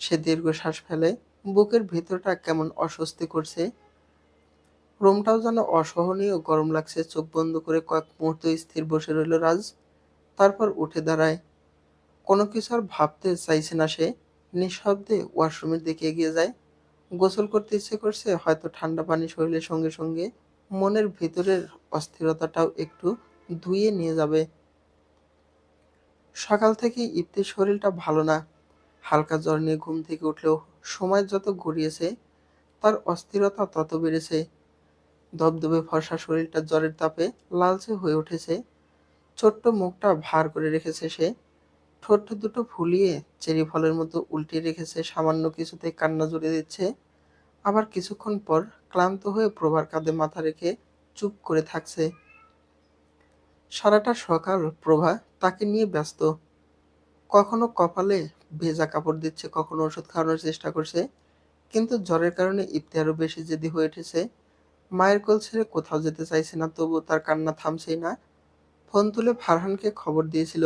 সে দীর্ঘশ্বাস ফেলে। বুকের ভেতরটা কেমন অস্বস্তি করছে। রুমটাও যেন অসহনীয় গরম লাগছে। চোখ বন্ধ করে কয়েক মুহূর্ত স্থির বসে রইল রাজ। তারপর উঠে দাঁড়ায়। কোনো কিছু আর ভাবতে চাইছে না সে। নিঃশব্দে ওয়াশরুমের দিকে এগিয়ে যায়। গোসল করতে ইচ্ছে করছে, হয়তো ঠান্ডা পানি শরীরের সঙ্গে সঙ্গে মনের ভেতরের অস্থিরতাটাও একটু ধুইয়ে নিয়ে যাবে। সকাল থেকে ইপ্তির শরীরটা ভালো না। হালকা জ্বর নিয়ে ঘুম থেকে উঠলেও সময় যত গড়িয়েছে তার অস্থিরতা তত বেড়েছে। ধবধবে ফর্সা শরীরটা জ্বরের তাপে লালচে হয়ে উঠেছে। ছোট্ট মুখটা ভার করে রেখেছে সে। ঠোঁট দুটো ফুলিয়ে চেরি ফলের মতো উল্টে রেখেছে। সামান্য কিছুতে কান্না জুড়ে দিচ্ছে। আবার কিছুক্ষণ পর ক্লান্ত হয়ে প্রভার কাঁধে মাথা রেখে চুপ করে থাকছে। সারাটা সকাল প্রভা তাকে নিয়ে ব্যস্ত। কখনো কপালে ভেজা কাপড় দিচ্ছে, কখনো ওষুধ খাওয়ানোর চেষ্টা করছে। কিন্তু জ্বরের কারণে ইপ্তি আরো বেশি জেদি হয়ে উঠেছে। মায়ের কোল ছেড়ে কোথাও যেতে চাইছে না, তবুও তার কান্না থামছেই না। ফোন তুলে ফারহানকে খবর দিয়েছিল।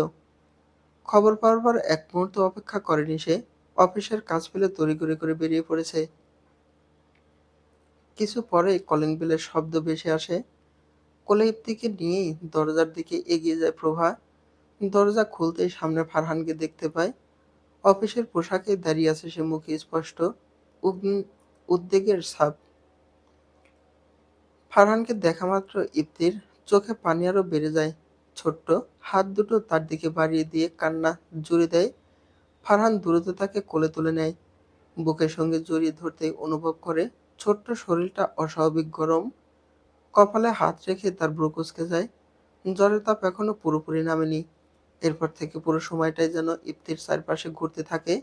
খবর পাওয়ার পর এক মুহূর্ত অপেক্ষা করেনি সে। অফিসের কাজ ফেলে তড়িঘড়ি করে বেরিয়ে পড়েছে। কিছু পরেই কলিং বেলের শব্দ ভেসে আসে। কোলে ইপ্তিকে নিয়েই দরজার দিকে এগিয়ে যায় প্রভা। দরজা খুলতেই সামনে ফারহানকে দেখতে পায়। অফিসের পোশাকে দাঁড়িয়ে আছে সে, মুখে স্পষ্ট উদ্বেগের ছাপ। ফারহানকে দেখা মাত্র ইপ্তির চোখে পানি আরো বেড়ে যায়। ছোট্ট হাত দুটো তার দিকে বাড়িয়ে দিয়ে কান্না জুড়ে দেয়। ফারহান দ্রুত তাকে কোলে তুলে নেয়। বুকের সঙ্গে জড়িয়ে ধরতেই অনুভব করে ছোট্ট শরীরটা অস্বাভাবিক গরম। কপালে হাত রেখে তার ভ্রু কুঁচকে যায়। জ্বরের তাপ এখনো পুরোপুরি নামেনি। এরপর থেকে পুরো সময়টাই যেন ইপ্তির চারপাশে ঘুরতে থাকে।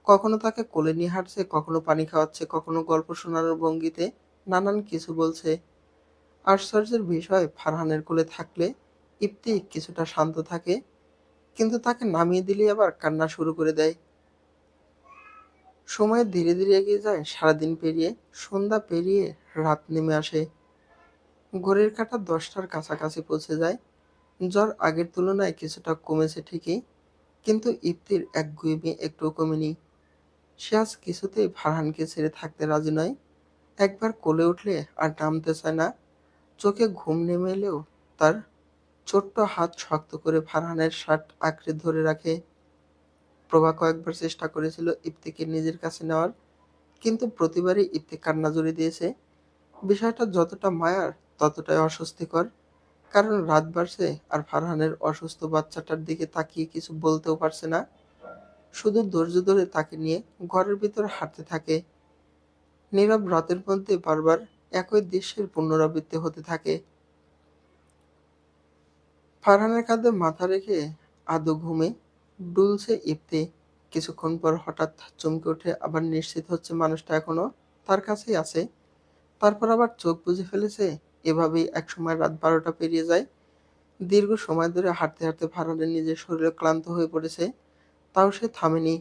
কখনো তাকে কোলে নিয়ে হাঁটছে, কখনো পানি খাওয়াচ্ছে, কখনো গল্প শোনানোর ভঙ্গিতে নানান কিছু বলছে। আশ্চর্যের বিষয়, ফারহানের কোলে থাকলে ইপ্তি কিছুটা শান্ত থাকে, কিন্তু তাকে নামিয়ে দিলেই আবার কান্না শুরু করে দেয়। সময় ধীরে ধীরে এগিয়ে যায়। সারাদিন পেরিয়ে সন্ধ্যা পেরিয়ে রাত নেমে আসে। ঘড়ির কাঁটা 10টার কাছাকাছি পৌঁছে যায়। জ্বর আগের তুলনায় কিছুটা কমেছে ঠিকই, কিন্তু ইপ্তির একগুঁয়েমি একটুও কমেনি। সে আজ কিছুতেই ফারহানকে ছেড়ে থাকতে রাজি নয়। একবার কোলে উঠলে আর নামতে চায় না। চোখে ঘুম নেমে এলেও তার ছোট্ট হাত শক্ত করে ফারহানের শার্ট আঁকড়ে ধরে রাখে। প্রভা কয়েকবার চেষ্টা করেছিল ইপ্তিকে নিজের কাছে নেওয়ার, কিন্তু প্রতিবারই ইপ্তি কান্না জুড়ে দিয়েছে। বিষয়টা যতটা মায়ার ততটাই অস্বস্তিকর, কারণ রাত বাড়ছে আর ফারহানের অসুস্থ বাচ্চাটার দিকে তাকিয়ে কিছু বলতেও পারছে না। শুধু ধৈর্য ধরে তাকে নিয়ে ঘরের ভিতর হাঁটতে থাকে। নীরব রাতের মধ্যে বারবার একই দৃশ্যের পুনরাবৃত্তি হতে থাকে। ফারহানের কাঁধে মাথা রেখে আদো ঘুমে ডুলছে ইপ্তি। কিছুক্ষণ পর হঠাৎ চমকে উঠে আবার নিশ্চিত হচ্ছে মানুষটা এখনো তার কাছেই আছে। তারপর আবার চোখ বুজে ফেলেছে। এভাবেই একসময় রাত 12টা পেরিয়ে যায়। দীর্ঘ সময় ধরে হাঁটতে হাঁটতে ফারহানের নিজের শরীরে ক্লান্ত হয়ে পড়েছে, তাও সে থামেনি।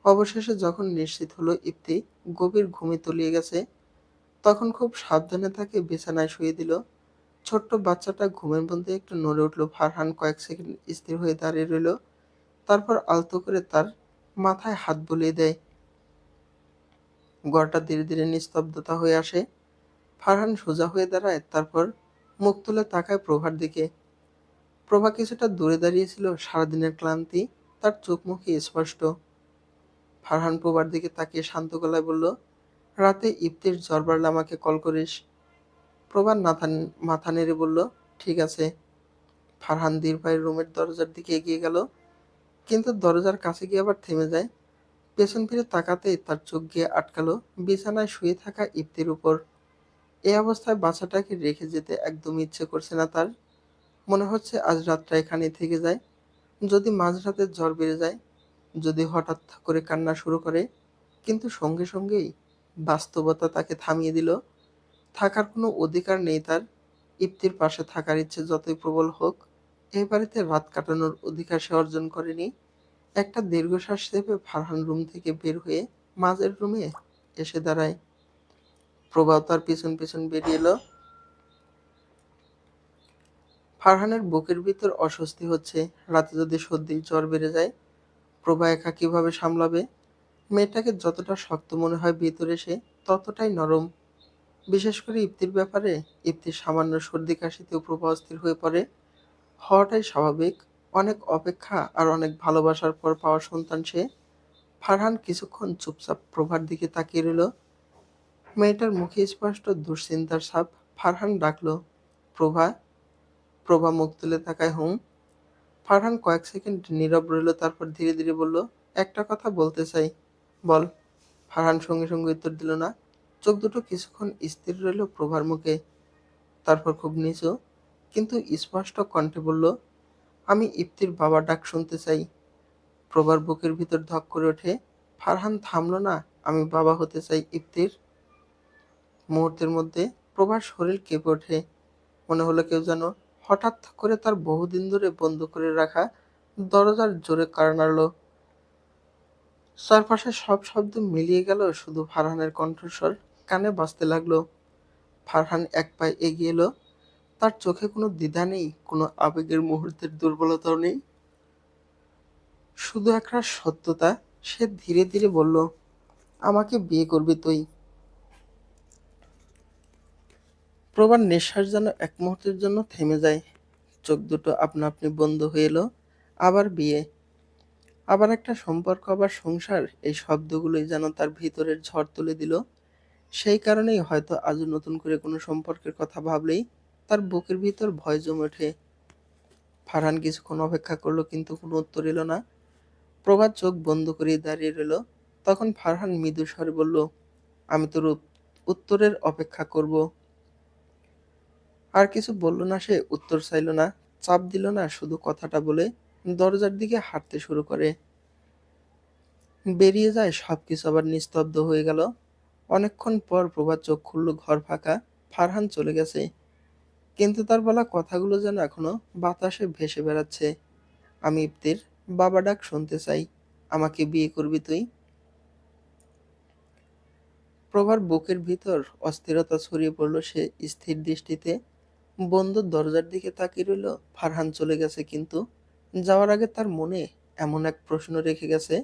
অবশেষে যখন নিশ্চিত হলো ইপ্তি গভীর ঘুমে তলিয়ে গেছে, তখন খুব সাবধানে তাকে বিছানায় শুইয়ে দিল। ছোট্ট বাচ্চাটা ঘুমের মধ্যে একটু নড়ে উঠল। ফারহান কয়েক সেকেন্ড স্থির হয়ে দাঁড়িয়ে রইল, তারপর আলতো করে তার মাথায় হাত বুলিয়ে দেয়। ঘরটা ধীরে ধীরে নিস্তব্ধতা হয়ে আসে। ফারহান সোজা হয়ে দাঁড়ায়, তারপর মুখ তুলে তাকায় প্রভার দিকে। প্রভা কিছুটা দূরে দাঁড়িয়েছিল, সারাদিনের ক্লান্তি তার চোখ মুখে স্পষ্ট। ফারহান প্রভার দিকে তাকিয়ে শান্ত গলায় বলল, রাতে ইপ্তির জ্বর বাড়লে আমাকে কল করিস। প্রভা মাথা নেড়ে বলল, ঠিক আছে। ফারহান ধীর পায়ে রুমের দরজার দিকে এগিয়ে গেল, কিন্তু দরজার কাছে গিয়ে আবার থেমে যায়। পেছন ফিরে তাকাতেই তার চোখ গিয়ে আটকালো বিছানায় শুয়ে থাকা ইপ্তির উপর। এই অবস্থায় বাচ্চাটাকে রেখে যেতে একদম ইচ্ছে করছে না তার। মনে হচ্ছে আজ রাতটা এখানেই থেকে যায়। যদি মাঝরাতে জ্বর বেড়ে যায়, যদি হঠাৎ করে কান্না শুরু করে। কিন্তু সঙ্গে সঙ্গেই বাস্তবতা তাকে থামিয়ে দিল। থাকার কোনো অধিকার নেই তার। ইপ্তির পাশে থাকার ইচ্ছে যতই প্রবল হোক, এই বাড়িতে রাত কাটানোর অধিকার সে অর্জন করেনি। একটা দীর্ঘশ্বাস চেপে ফারহান রুম থেকে বের হয়ে মাঝের রুমে এসে দাঁড়ায়। প্রভাও তার পিছন পিছন বেরিয়ে এলো। ফারহানের বুকের ভিতর অস্বস্তি হচ্ছে। রাতে যদি সর্দি জ্বর বেড়ে যায়, প্রভা একা কিভাবে সামলাবে? মেয়েটাকে যতটা শক্ত মনে হয় ভিতরে, সে ততটাই নরম। বিশেষ করে ইপ্তির ব্যাপারে। ইপ্তির সামান্য সর্দি কাশিতেও প্রভা অস্থির হয়ে পড়ে। হওয়াটাই স্বাভাবিক। অনেক অপেক্ষা আর অনেক ভালোবাসার পর পাওয়া সন্তান সে। ফারহান কিছুক্ষণ চুপচাপ প্রভার দিকে তাকিয়ে রইল। মেয়েটার মুখে স্পষ্ট দুশ্চিন্তার ছাপ। ফারহান ডাকলো, প্রভা। প্রভা মুখ তুলে তাকায়, হুম। ফারহান কয়েক সেকেন্ড নীরব রইল, তারপর ধীরে ধীরে বলল, একটা কথা বলতে চাই। বল। ফারহান সঙ্গে সঙ্গে উত্তর দিল না। চোখ দুটো কিছুক্ষণ স্থির রইল প্রভার মুখে। তারপর খুব নিচু কিন্তু স্পষ্ট কণ্ঠে বলল, আমি ইপ্তির বাবা ডাক শুনতে চাই। প্রভার বুকের ভিতর ধক করে ওঠে। ফারহান থামল না। আমি বাবা হতে চাই ইপ্তির। মুহূর্তের মধ্যে প্রভার শরীর কেঁপে ওঠে। মনে হলো কেউ যেন হঠাৎ করে তার বহুদিন ধরে বন্ধ করে রাখা দরজার জোরে কড়া নাড়ল। চারপাশে সব শব্দ মিলিয়ে গেল, শুধু ফারহানের কণ্ঠস্বর কানে বাজতে লাগলো। ফারহান এক পায়ে এগিয়ে এলো। তার চোখে কোনো দ্বিধা নেই, কোনো আবেগের মুহূর্তের দুর্বলতাও নেই, শুধু একটা সত্যতা। সে ধীরে ধীরে বলল, আমাকে বিয়ে করবি তুই। প্রবার নিঃশ্বাস যেন এক মুহূর্তের জন্য থেমে যায়। চোখ দুটো আপনা আপনি বন্ধ হয়ে এলো। আবার বিয়ে, আবার একটা সম্পর্ক, আবার সংসার, এই শব্দগুলোই যেন তার ভিতরের ঝড় তুলে দিল। সেই কারণেই হয়তো আজও নতুন করে কোনো সম্পর্কের কথা ভাবলেই তার বুকের ভিতর ভয় জমে ওঠে। ফারহান কিছুক্ষণ অপেক্ষা করলো, কিন্তু কোনো উত্তর এলো না। প্রভাত চোখ বন্ধ করে দাঁড়িয়ে রইল। তখন ফারহান মৃদু স্বরে বলল, আমি তোর উত্তরের অপেক্ষা করব। আর কিছু বলল না সে, উত্তর চাইল না, চাপ দিল না, শুধু কথাটা বলে দরজার দিকে হাঁটতে শুরু করে। বেরিয়ে যায়। সবকিছু আবার নিস্তব্ধ হয়ে গেল। অনেকক্ষণ পর প্রভাত চোখ খুলল, ঘর ফাঁকা। ফারহান চলে গেছে, কিন্তু তার বলা কথাগুলো যেন এখনো বাতাসে ভেসে বেড়াচ্ছে। আমি ইপ্তির বাবা ডাক শুনতে চাই। আমাকে বিয়ে করবি তুই। প্রভার বুকের ভিতর অস্থিরতা ছড়িয়ে পড়ল। সে স্থির দৃষ্টিতে বন্ধ দরজার দিকে তাকিয়ে রইল। ফারহান চলে গেছে, কিন্তু যাওয়ার আগে তার মনে এমন এক প্রশ্ন রেখে গেছে,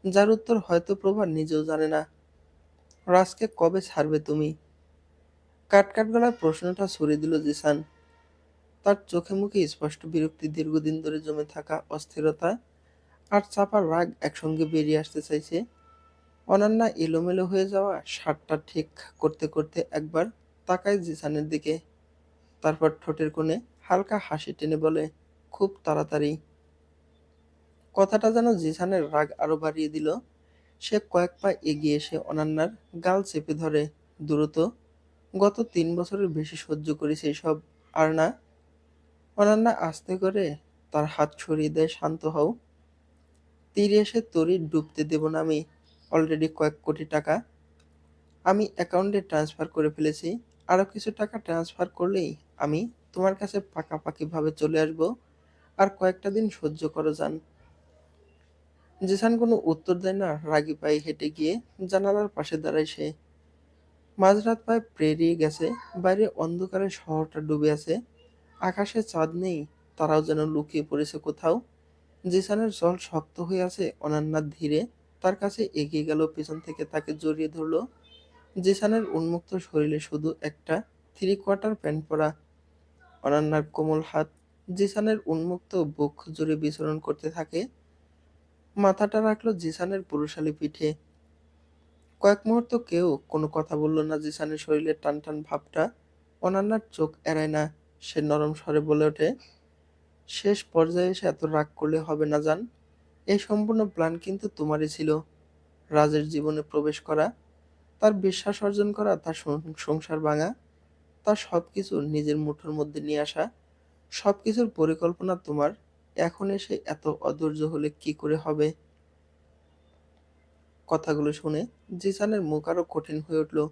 যার উত্তর হয়তো প্রভা নিজেও জানে না। রাজকে কবে ছাড়বে তুমি? কাট কাট গলায় প্রশ্নটা ছুড়ে দিল জিসান। তার চোখে মুখে স্পষ্ট বিরক্তি, দীর্ঘদিন ধরে জমে থাকা অস্থিরতা আর চাপা রাগ একসঙ্গে বেরিয়ে আসতে চাইছে। অনন্যা এলোমেলো হয়ে যাওয়া শার্টটা ঠিক করতে করতে একবার তাকায় জিসানের দিকে, তারপর ঠোঁটের কোণে হালকা হাসি টেনে বলে, খুব তাড়াতাড়ি। কথাটা যেন জিসানের রাগ আরো বাড়িয়ে দিল। সে কয়েক পা এগিয়ে এসে অনন্যার গাল চেপে ধরে। দ্রুত, গত ৩ বছরের বেশি সহ্য করেছি এসব। আর না। অনন্যা আস্তে করে তার হাত সরিয়ে দেয়। শান্ত হও। তীরে এসে তরি ডুবতে দেব না আমি। অলরেডি কয়েক কোটি টাকা আমি অ্যাকাউন্টে ট্রান্সফার করে ফেলেছি। আরো কিছু টাকা ট্রান্সফার করলেই আমি তোমার কাছে পাকাপাকিভাবে চলে আসব। আর কয়েকটা দিন সহ্য করো যান। জিসান কোনো উত্তর দেয় না। রাগী পায়ে হেঁটে গিয়ে জানালার পাশে দাঁড়ায় সে। মাঝরাত প্রায় পেরিয়ে গেছে। বাইরে অন্ধকারে শহরটা ডুবে আছে। আকাশে চাঁদ নেই। তারাও যেন লুকিয়ে পড়েছে কোথাও। জিসানের জল শক্ত হয়ে আছে। অনন্যা ধীরে তার কাছে এগিয়ে গেল, পেছন থেকে তাকে জড়িয়ে ধরলো। জিসানের উন্মুক্ত শরীরে শুধু একটা থ্রি কোয়ার্টার প্যান্ট পরা। অনন্যার কোমল হাত জিসানের উন্মুক্ত বুক জুড়ে বিচরণ করতে থাকে। মাথাটা রাখলো জিসানের পুরুষালী পিঠে। কয়েক মুহূর্ত কেউ কোনো কথা বলল না। জিসানের শরীরের টান টান ভাবটা অনন্যার চোখ এড়ায় না। সে নরম স্বরে বলে ওঠে, শেষ পর্যায়ে এসে এত রাগ করলে হবে না জান। এই সম্পূর্ণ প্ল্যান কিন্তু তোমারই ছিল। রাজের জীবনে প্রবেশ করা, তার বিশ্বাস অর্জন করা, তার সংসার ভাঙা, তার সবকিছু নিজের মুঠোর মধ্যে নিয়ে আসা। সবকিছুর পরিকল্পনা তোমার। এখন এসে এত অধৈর্য হলে কি করে হবে? কথাগুলো শুনে জিসানের মুখ আরো কঠিন হয়ে উঠল।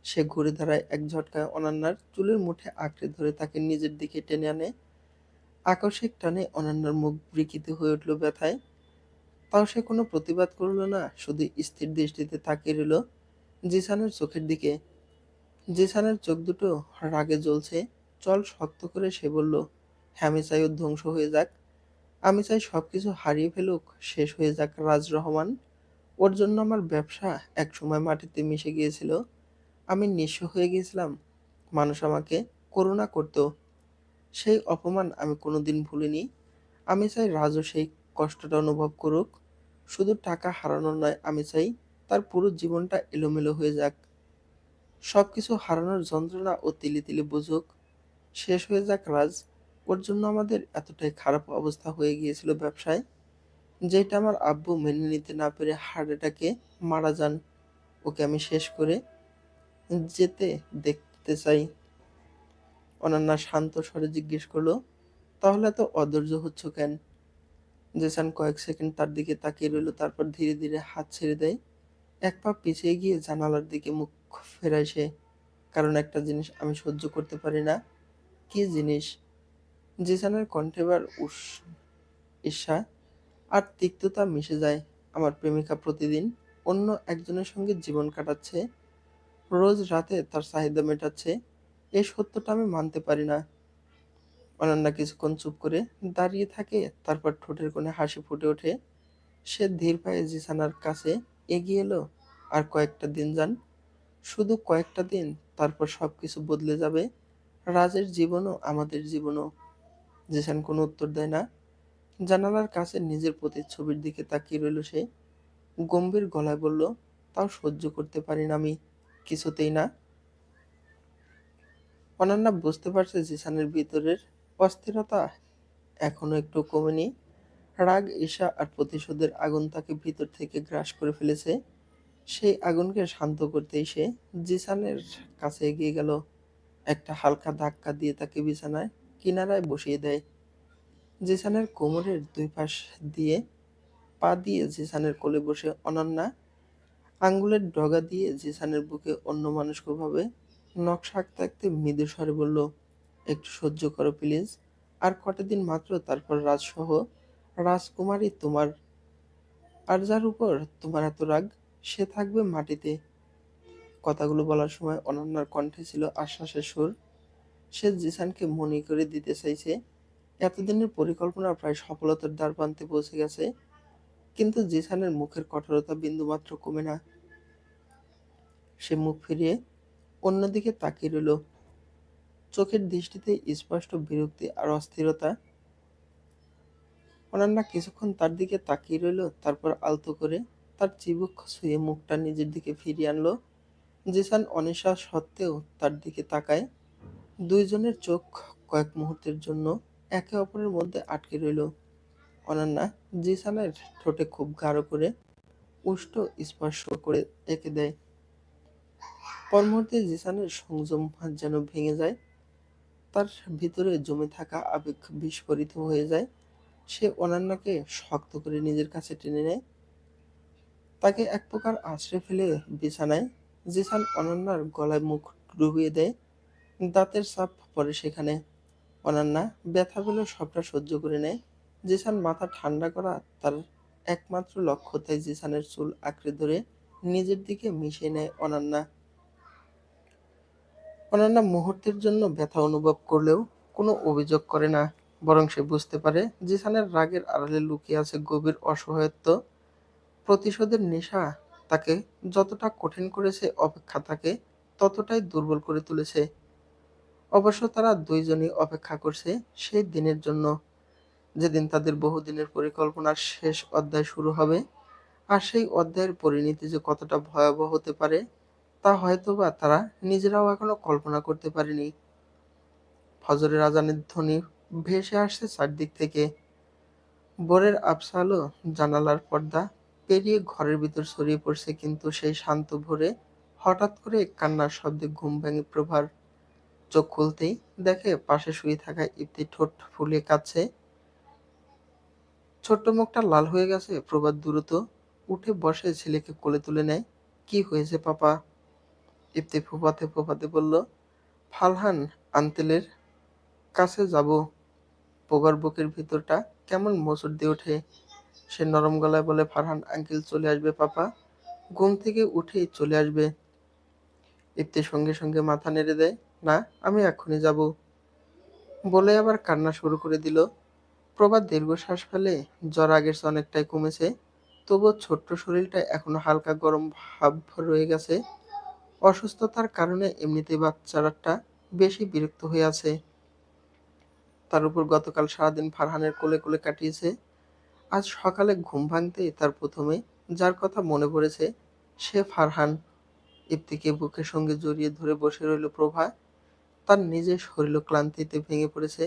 সে ঘুরে দাঁড়ায়, এক ঝটকায় অনন্যার চুলের মুঠে আঁকড়ে ধরে তাকে নিজের দিকে টেনে আনে। আকস্মিক টানে অনন্যার মুখ বিকৃত হয়ে উঠল ব্যথায়। তাও সে কোনো প্রতিবাদ করল না, শুধু স্থির দৃষ্টিতে তাকিয়ে রইল জিসানের চোখের দিকে। জিসানের চোখ দুটো রাগে জ্বলছে। চল শক্ত করে সে বলল, হ্যাঁ আমি চাই ওর ধ্বংস হয়ে যাক। আমি চাই সবকিছু হারিয়ে ফেলুক, শেষ হয়ে যাক রাজ রহমান। ওর জন্য আমার ব্যবসা একসময় মাটিতে মিশে গিয়েছিল। আমি নিঃস্ব হয়ে গিয়েছিলাম। মানুষ আমাকে করুণা করত। সেই অপমান আমি কোনোদিন ভুলিনি। আমি চাই রাজও সেই কষ্টটা অনুভব করুক। শুধু টাকা হারানো নয়, আমি চাই তার পুরো জীবনটা এলোমেলো হয়ে যাক। সবকিছু হারানোর যন্ত্রণা ও তিলে তিলে বুঝুক। শেষ হয়ে যাক রাজ। ওর জন্য আমাদের এতটাই খারাপ অবস্থা হয়ে গিয়েছিল ব্যবসায়, যেটা আমার আব্বু মেনে নিতে না পেরে হার্ট অ্যাটাকে মারা যান। ওকে আমি শেষ করে যেতে দেখতে চাই। অনন্যা শান্ত স্বরে জিজ্ঞেস করলো, তাহলে এত অধৈর্য হচ্ছ কেন? জেসান কয়েক সেকেন্ড তার দিকে তাকিয়ে রইল, তারপর ধীরে ধীরে হাত ছেড়ে দেয়। এক পা পিছিয়ে গিয়ে জানালার দিকে মুখ ফেরায় সে। কারণ একটা জিনিস আমি সহ্য করতে পারি না। কি জিনিস? জিসানের কণ্ঠে এবার ঈর্ষা আর তিক্ততা মিশে যায়। আমার প্রেমিকা প্রতিদিন অন্য একজনের সঙ্গে জীবন কাটাচ্ছে, রোজ রাতে তার চাহিদা মেটাচ্ছে। এই সত্যটা আমি মানতে পারি না। অনন্যা কিছুক্ষণ চুপ করে দাঁড়িয়ে থাকে, তারপর ঠোঁটের কোণে হাসি ফুটে ওঠে। সে ধীর পায়ে জিসানার কাছে এগিয়ে এলো। আর কয়েকটা দিন যান, শুধু কয়েকটা দিন, তারপর সবকিছু বদলে যাবে। রাজের জীবনও, আমাদের জীবনও। জিসান কোনো উত্তর দেয় না। জানালার কাছে নিজের প্রতিচ্ছবির দিকে তাকিয়ে রইল সে। গম্ভীর গলায় বলল, তাও সহ্য করতে পারি না আমি, কিছুতেই না। অনন্যা বুঝতে পারছে জিসানের ভিতরের অস্থিরতা এখনো একটু কমেনি। রাগ, ঈর্ষা আর প্রতিশোধের আগুন তাকে ভিতর থেকে গ্রাস করে ফেলেছে। সেই আগুনকে শান্ত করতেই সে জিসানের কাছে এগিয়ে গেল। একটা হালকা ধাক্কা দিয়ে তাকে বিছানায় কিনারায় বসিয়ে দেয়। জিসানের কোমরের দুই পাশ দিয়ে পা দিয়ে জিসানের কোলে বসে অনন্যা আঙ্গুলের ডগা দিয়ে জিসানের বুকে অন্যমনস্কভাবে নকশা আঁকতে আঁকতে মৃদু স্বরে বলল, একটু সহ্য করো প্লিজ। আর কটা দিন মাত্র, তারপর রাজসহ রাজকুমারী তোমার। আর যার উপর তোমার এত রাগ, সে থাকবে মাটিতে। কথাগুলো বলার সময় অনন্যার কণ্ঠে ছিল আশ্বাসের সুর। সে জিসানকে মনে করে দিতে চাইছে এতদিনের পরিকল্পনা প্রায় সফলতার দ্বারপ্রান্তে পৌঁছে গেছে। কিন্তু জিসানের মুখের কঠোরতা বিন্দুমাত্র কমে না। সে মুখ ফিরিয়ে অন্যদিকে তাকিয়ে রইল। চোখের দৃষ্টিতে স্পষ্ট বিরক্তি আর অস্থিরতা। অনন্যা কিছুক্ষণ তার দিকে তাকিয়ে রইল, তারপর আলতো করে তার চিবুক ছুঁয়ে মুখটা নিজের দিকে ফিরিয়ে আনলো। জিসান অনিশা সত্ত্বেও তার দিকে তাকায়। দুইজনের চোখ কয়েক মুহূর্তের জন্য একে অপরের মধ্যে আটকে রইল। অনন্যা জিসানের ঠোঁটে খুব গাঢ় করে উষ্ণ স্পর্শ করে এঁকে দেয়। পর মুহূর্তে জিসানের সংযম যেন ভেঙে যায়। তার ভিতরে জমে থাকা আবেগ বিস্ফোরিত হয়ে যায়। সে অনন্যাকে শক্ত করে নিজের কাছে টেনে নেয়, তাকে এক প্রকার আছড়ে ফেলে বিছানায়। জিসান অনন্যার গলায় মুখ ডুবিয়ে দেয়, দাঁতের চাপ পড়ে সেখানে। অনন্যা ব্যথা পেলেও সবটা সহ্য করে নেয়। জিসান মাথা ঠান্ডা করা তার একমাত্র লক্ষ্য, তাই জিসানের চুল আঁকড়ে ধরে নিজের দিকে মিশিয়ে নেয় অনন্যা। অনন্যা মুহূর্তের জন্য ব্যথা অনুভব করলেও কোনো অভিযোগ করে না, বরং সে বুঝতে পারে জিসানের রাগের আড়ালে লুকিয়ে আছে গভীর অসহায়ত্ব। প্রতিশোধের নেশা তাকে যতটা কঠিন করেছে, অপেক্ষা তাকে ততটাই দুর্বল করে তুলেছে। অবশ্য তারা দুইজনই অপেক্ষা করছে সেই দিনের জন্য, যেদিন তাদের বহুদিনের পরিকল্পনার শেষ অধ্যায় শুরু হবে। আর সেই অধ্যায়ের পরিণতি যে কতটা ভয়াবহ হতে পারে তা হয়তোবা তারা নিজেরাও এখনো কল্পনা করতে পারেনি। ফজরের আজানের ধ্বনি ভেসে আসছে চারদিক থেকে। ভোরের আবছা আলো জানালার পর্দা পেরিয়ে ঘরের ভিতর ছড়িয়ে পড়ছে, কিন্তু সেই শান্ত ভোরে হঠাৎ করে কান্নার শব্দে ঘুম ভেঙে প্রভার। চোখ খুলতেই দেখে পাশে শুয়ে থাকা ইপ্তি ঠোঁট ফুলিয়ে কাঁদছে। ছোট্ট মুখটা লাল হয়ে গেছে। প্রভাত দ্রুত উঠে বসে ছেলেকে কোলে তুলে নেয়। কি হয়েছে পাপা? ইপ্তি ফোঁপাতে ফোঁপাতে বলল, ফারহান আঙ্কেলের কাছে যাব। প্রভার বুকের ভিতরটা কেমন মোচড় দিয়ে ওঠে। সে নরম গলায় বলে, ফারহান আঙ্কেল চলে আসবে পাপা, ঘুম থেকে উঠেই চলে আসবে। ইপ্তি সঙ্গে সঙ্গে মাথা নেড়ে দেয়, না, আমি এক্ষুনি যাব, বলে আবার কান্না শুরু করে দিল। প্রভাত দীর্ঘশ্বাস ফেলে। জ্বর আগের চেয়ে অনেকটাই কমেছে, তবুও ছোট্ট শরীরটা এখনো হালকা গরম ভাব রয়ে গেছে। অসুস্থতার কারণে এমনিতেই বাচ্চাটা বেশি বিরক্ত হয়ে আছে। তার উপর গতকাল সারাদিন ফারহানের কোলে কোলে কাটিয়েছে। আজ সকালে ঘুম ভাঙতেই তার প্রথমে যার কথা মনে পড়েছে সে ফারহান। ইপ্তিকে বুকের সঙ্গে জড়িয়ে ধরে বসে রইল প্রভা। তার নিজের শরীর ক্লান্তিতে ভেঙে পড়েছে।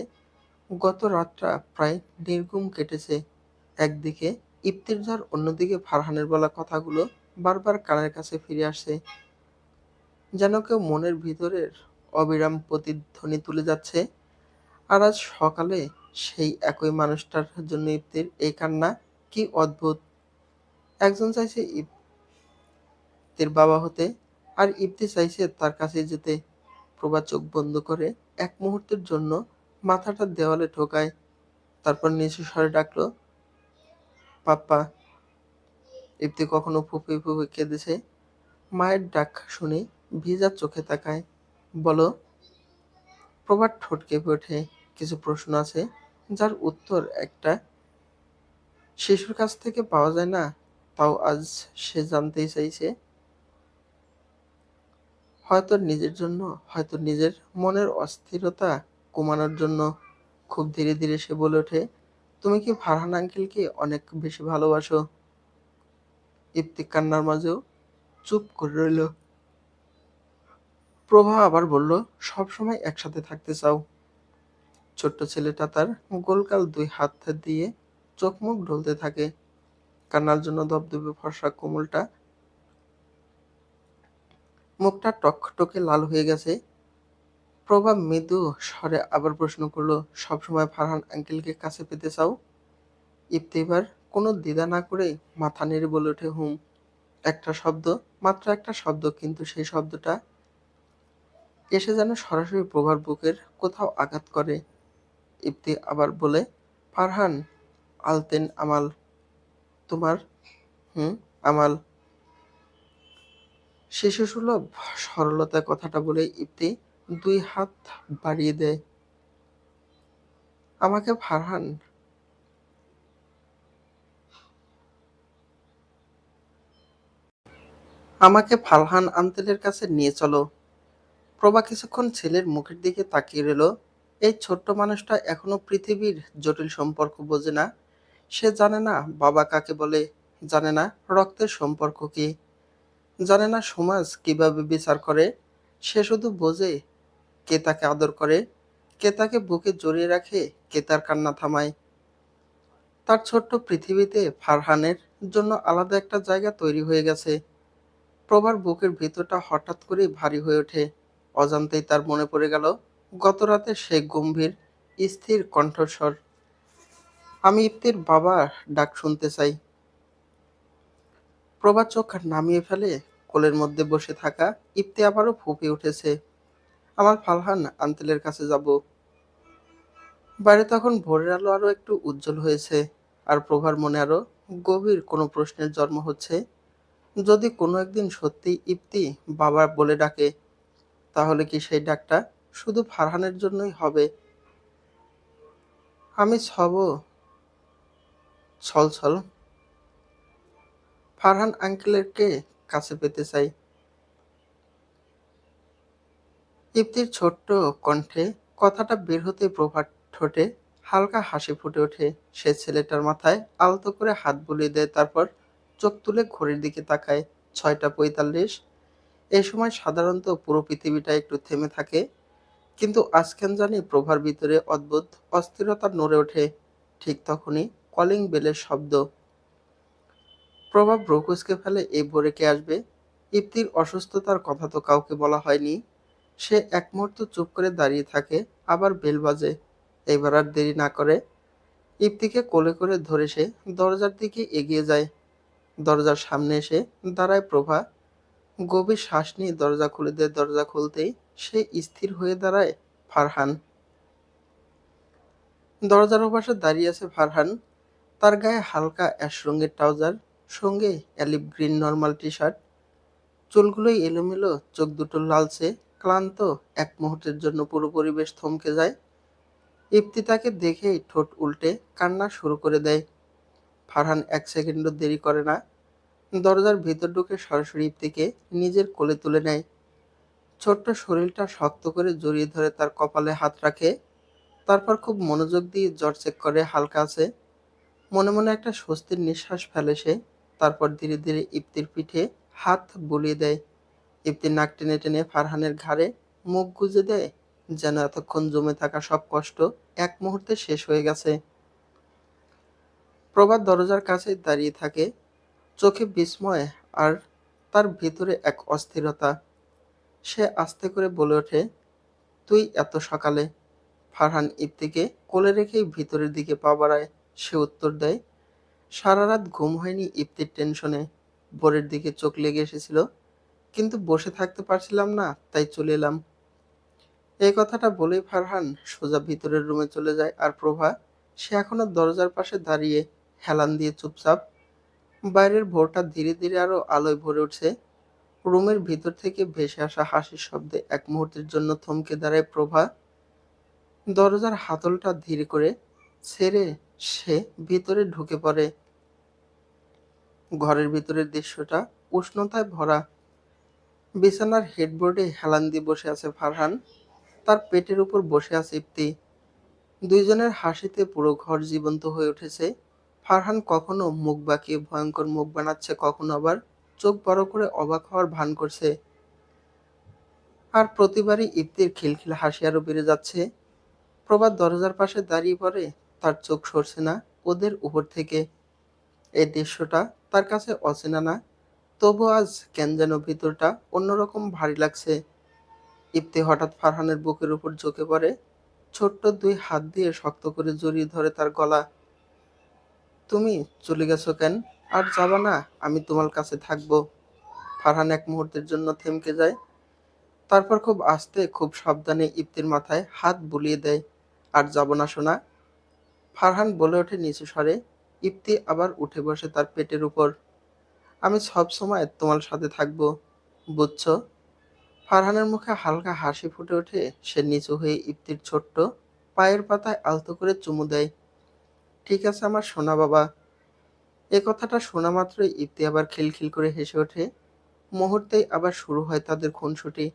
গত রাতটা প্রায় নির্ঘুম কেটেছে। একদিকে ইপ্তির জ্বর, অন্যদিকে ফারহানের বলা কথাগুলো বারবার কানের কাছে ফিরে আসছে, যেন কেউ মনের ভিতরের অবিরাম প্রতিধ্বনি তুলে যাচ্ছে। আর আজ সকালে সেই একই মানুষটার জন্য ইপ্তির এই কান্না। কি অদ্ভুত! একজন চাইছে ইপ্তির বাবা হতে, আর ইপ্তি চাইছে তার কাছে যেতে। প্রভা চোখ বন্ধ করে এক মুহূর্তের জন্য মাথাটা দেওয়ালে ঠোকায়, তারপর নিচু স্বরে ডাকল, পাপ্পা। ইপ্তি কখনো ফুঁপিয়ে ফুঁপিয়ে কেঁদেছে। মায়ের ডাক শুনে ভিজা চোখে তাকায়। বলো। প্রভার ঠোঁট কেঁপে ওঠে। কিছু প্রশ্ন আছে যার উত্তর একটা শিশুর কাছ থেকে পাওয়া যায় না, তাও আজ সে জানতেই চাইছে। হয়তো নিজের জন্য, হয়তো নিজের মনের অস্থিরতা কমানোর জন্য। খুব ধীরে ধীরে সে বলে ওঠে, তুমি কি ফারহান আঙ্কেলকে অনেক বেশি ভালোবাসো? ইপ্তি কান্নার মাঝেও চুপ করে রইল। প্রভা আবার বলল, সবসময় একসাথে থাকতে চাও? ছোট্ট ছেলেটা তার গোলগাল দুই হাত দিয়ে চোখ মুখ ঢলতে থাকে। কান্নার জন্য ধবধবে ফর্সা কোমলটা মুখটা টকটকে লাল হয়ে গেছে। প্রভা মৃদু স্বরে আবার প্রশ্ন করলো, সবসময় ফারহান আঙ্কেলকে কাছে পেতে চাও? ইপ্তি এবার কোনো দ্বিধা না করেই মাথা নেড়ে বলে ওঠে, হুম। একটা শব্দ, মাত্র একটা শব্দ, কিন্তু সেই শব্দটা এসে যেন সরাসরি প্রভার বুকের কোথাও আঘাত করে। ইপ্তি আবার বলে, ফারহান আলতেন আমাল। তোমার? হুম, আমাল। শিশুসুলভ সরলতায় কথাটা বলে ইপ্তি দুই হাত বাড়িয়ে দেয়। আমাকে ফারহান আমাকে ফারহান আঙ্কেলের কাছে নিয়ে চলো। প্রভা কিছুক্ষণ ছেলের মুখের দিকে তাকিয়ে রইল। এই ছোট্ট মানুষটা এখনো পৃথিবীর জটিল সম্পর্ক বোঝে না। সে জানে না বাবা কাকে বলে, জানে না রক্তের সম্পর্ক কি, জানে না সমাজ কিভাবে বিচার করে। সে শুধু বোঝে কে তাকে আদর করে, কে তাকে বুকে জড়িয়ে রাখে, কে তার কান্না থামায়। তার ছোট্ট পৃথিবীতে ফারহানের জন্য আলাদা একটা জায়গা তৈরি হয়ে গেছে। প্রভার বুকের ভিতরটা হঠাৎ করেই ভারী হয়ে ওঠে। অজান্তেই তার মনে পড়ে গেল গত রাতে সেই গম্ভীর স্থির কণ্ঠস্বর। আমি ইপ্তির বাবা ডাক শুনতে চাই। প্রভা চোখ নামিয়ে ফেলে। কোলের মধ্যে বসে থাকা ইপ্তি আবারও ফুঁপে উঠেছে। আমার ফারহান আঙ্কেলের কাছে যাব। বাইরে তখন ভোরের আলো আরো একটু উজ্জ্বল হয়েছে। আর প্রভার মনে আরো গভীর কোনো প্রশ্নের জন্ম হচ্ছে। যদি কোনো একদিন সত্যি ইপ্তি বাবা বলে ডাকে, তাহলে কি সেই ডাকটা শুধু ফারহানের জন্যই হবে? আমি ছলছল ফারহান আঙ্কেলকে কাছে পেতে চাই। ইপ্তির ছোট্ট কণ্ঠে কথাটা বের হতে প্রভার ঠোঁটে হালকা হাসি ফুটে ওঠে। সে ছেলেটার মাথায় আলতো করে হাত বুলিয়ে দেয়, তারপর চোখ তুলে ঘড়ির দিকে তাকায়। 6টা 45। এই সময় সাধারণত পুরো পৃথিবীটা একটু থেমে থাকে, কিন্তু আজ কেন জানি প্রভার ভিতরে অদ্ভুত অস্থিরতা নড়ে ওঠে। ঠিক তখনই কলিং বেলের শব্দ। প্রভা ভ্রু কুঁচকে ফেলে। এই ভোরে কে আসবে? ইপ্তির অসুস্থতার কথা তো কাউকে বলা হয়নি। সে এক মুহূর্ত চুপ করে দাঁড়িয়ে থাকে। আবার বেল বাজে। এবার আর দেরি না করে ইপ্তিকে কোলে করে ধরে সে দরজার দিকে এগিয়ে যায়। দরজার সামনে এসে দাঁড়ায় প্রভা। গভীর শ্বাস নিয়ে দরজা খুলে দেয়। দরজা খুলতেই সে স্থির হয়ে দাঁড়ায়। ফারহান দরজার ওপাশে দাঁড়িয়ে আছে। ফারহান, তার গায়ে হালকা অ্যাশ রঙের ট্রাউজার, সঙ্গে olive green normal T shirt. চুলগুলোই এলোমেলো, চোখ দুটো লালচে, ক্লান্ত। এক মুহূর্তের জন্য পুরো পরিবেশ থমকে যায়। ইপ্তি তাকে দেখেই ঠোঁট উল্টে কান্না শুরু করে দেয়। ফারহান এক সেকেন্ডও দেরি করে না। দরজার ভিতর ঢুকে সরাসরি ইপ্তিকে নিজের কোলে তুলে নেয়। ছোট্ট শরীরটা শক্ত করে জড়িয়ে ধরে তার কপালে হাত রাখে। তারপর খুব মনোযোগ দিয়ে জ্বর চেক করে, হালকা আছে। মনে মনে একটা স্বস্তির নিঃশ্বাস ফেলে সে। তারপর ধীরে ধীরে ইপ্তির পিঠে হাত বুলিয়ে দেয়। ইপ্তি নাক টেনে টেনে ফারহানের ঘাড়ে মুখ গুজে দেয়, যেন এতক্ষণ জমে থাকা সব কষ্ট এক মুহূর্তে শেষ হয়ে গেছে। প্রভাত দরজার কাছে দাঁড়িয়ে থাকে, চোখে বিস্ময় আর তার ভিতরে এক অস্থিরতা। সে আস্তে করে বলে ওঠে, তুই এত সকালে? ফারহান ইপ্তিকে কোলে রেখেই ভিতরের দিকে পা বাড়ায়। সে উত্তর দেয়, সারা রাত ঘুম হয়নি ইপ্তির টেনশনে। ভোরের দিকে চোখ লেগে এসেছিল, কিন্তু বসে থাকতে পারছিলাম না, তাই চলে এলাম। এই কথাটা বলেই ফারহান সোজা ভিতরের রুমে চলে যায়। আর প্রভা, সে এখনো দরজার পাশে দাঁড়িয়ে হেলান দিয়ে চুপচাপ। বাইরের ভোরটা ধীরে ধীরে আরো আলোয় ভরে উঠছে। রুমের ভিতর থেকে ভেসে আসা হাসির শব্দে এক মুহূর্তের জন্য থমকে দাঁড়ায় প্রভা। দরজার হাতলটা ধীর করে ছেড়ে সে ভিতরে ঢুকে পড়ে। ঘরের ভিতরের দৃশ্যটা উষ্ণতায় ভরা। বিছানার হেডবোর্ডে হেলান দিয়ে বসে আছে ফারহান। তার পেটের উপর বসে আছে ইপ্তি। দুইজনের হাসিতে পুরো ঘর জীবন্ত হয়ে উঠেছে। ফারহান কখনো মুখ বাঁকিয়ে ভয়ঙ্কর মুখ বানাচ্ছে, কখনো আবার চোখ বড় করে অবাক হওয়ার ভান করছে। আর প্রতিবারই ইপ্তির খিলখিল হাসি আরো বেড়ে যাচ্ছে। প্রভাত দরজার পাশে দাঁড়িয়ে পড়ে। তার চোখ সরছে না ওদের উপর থেকে। এই দৃশ্যটা তার কাছে অচেনা না, তবু আজ কেন যেন ভিতরটা অন্যরকম ভারী লাগছে। ইপ্তি হঠাৎ ফারহানের বুকের উপর ঝুঁকে পড়ে। ছোট্ট দুই হাত দিয়ে শক্ত করে জড়িয়ে ধরে তার গলা। তুমি চলে গেছো কেন? আর যাবা না? আমি তোমার কাছে থাকবো। ফারহান এক মুহূর্তের জন্য থমকে যায়। তারপর খুব আস্তে, খুব সাবধানে ইপ্তির মাথায় হাত বুলিয়ে দেয়। আর যাব না সোনা। ফারহান বলে ওঠে নিচু স্বরে। ইপ্তি আবার উঠে বসে তার পেটের উপর। আমি সব সময় তোমার সাথে থাকবো, বুঝছো? ফারহানের মুখে হালকা হাসি ফুটে ওঠে। সে নিচু হয়ে ইপ্তির ছোট্ট পায়ের পাতায় আলতো করে চুমু দেয়। ঠিক আছে আমার সোনা বাবা। এ কথাটা শোনা মাত্রই ইপ্তি আবার খিলখিল করে হেসে ওঠে। মুহূর্তেই আবার শুরু হয় তাদের খুনসুটি।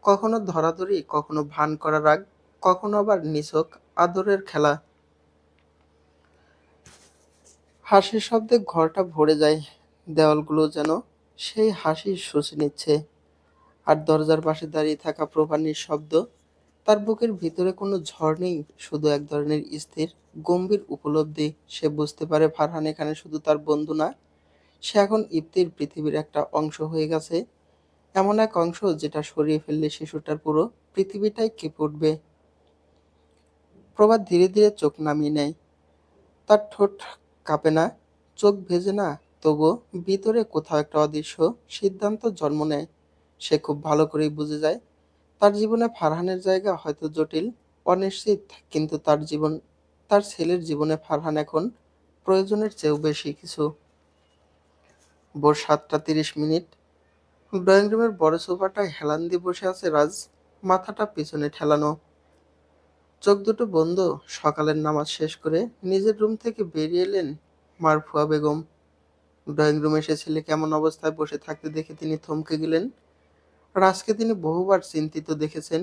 কখনো ধরাধরি, কখনো ভান করা রাগ, কখনো আবার নিছক আদরের খেলা। হাসির শব্দে ঘরটা ভরে যায়, দেওয়ালগুলো যেন সেই হাসির শুষে নিচ্ছে। আর দরজার পাশে দাঁড়িয়ে থাকা প্রভার শব্দ, তার বুকের ভিতরে কোনো ঝড় নেই, শুধু এক ধরনের স্থির গম্ভীর উপলব্ধি। সে বুঝতে পারে ফারহান এখানে শুধু তার বন্ধু না, সে এখন ইপ্তির পৃথিবীর একটা অংশ হয়ে গেছে। এমন এক অংশ যেটা সরিয়ে ফেললে শিশুটার পুরো পৃথিবীটাই কেঁপে উঠবে। প্রভাত ধীরে ধীরে চোখ নামিয়ে নেয়। তার ঠোঁট কাঁপে না, চোখ ভেজে না, তবুও ভিতরে কোথাও একটা অদৃশ্য সিদ্ধান্ত জন্ম নেয়। সে খুব ভালো করেই বুঝে যায় তার জীবনে ফারহানের জায়গা হয়তো জটিল, অনিশ্চিত, কিন্তু তার ছেলের জীবনে ফারহান এখন প্রয়োজনের চেয়েও বেশি কিছু। ভোর ৭টা ৩০ মিনিট। ড্রয়িং রুমের বড় সোফাটায় হেলান দিয়ে বসে আছে রাজ, মাথাটা পিছনে ঠেলানো, চোখ দুটো বন্ধ। সকালের নামাজ শেষ করে নিজের রুম থেকে বেরিয়ে এলেন মারফুয়া বেগম। ড্রয়িং রুমে এসে ছেলেকে এমন অবস্থায় বসে থাকতে দেখে তিনি থমকে গেলেন। রাজকে তিনি বহুবার চিন্তিত দেখেছেন,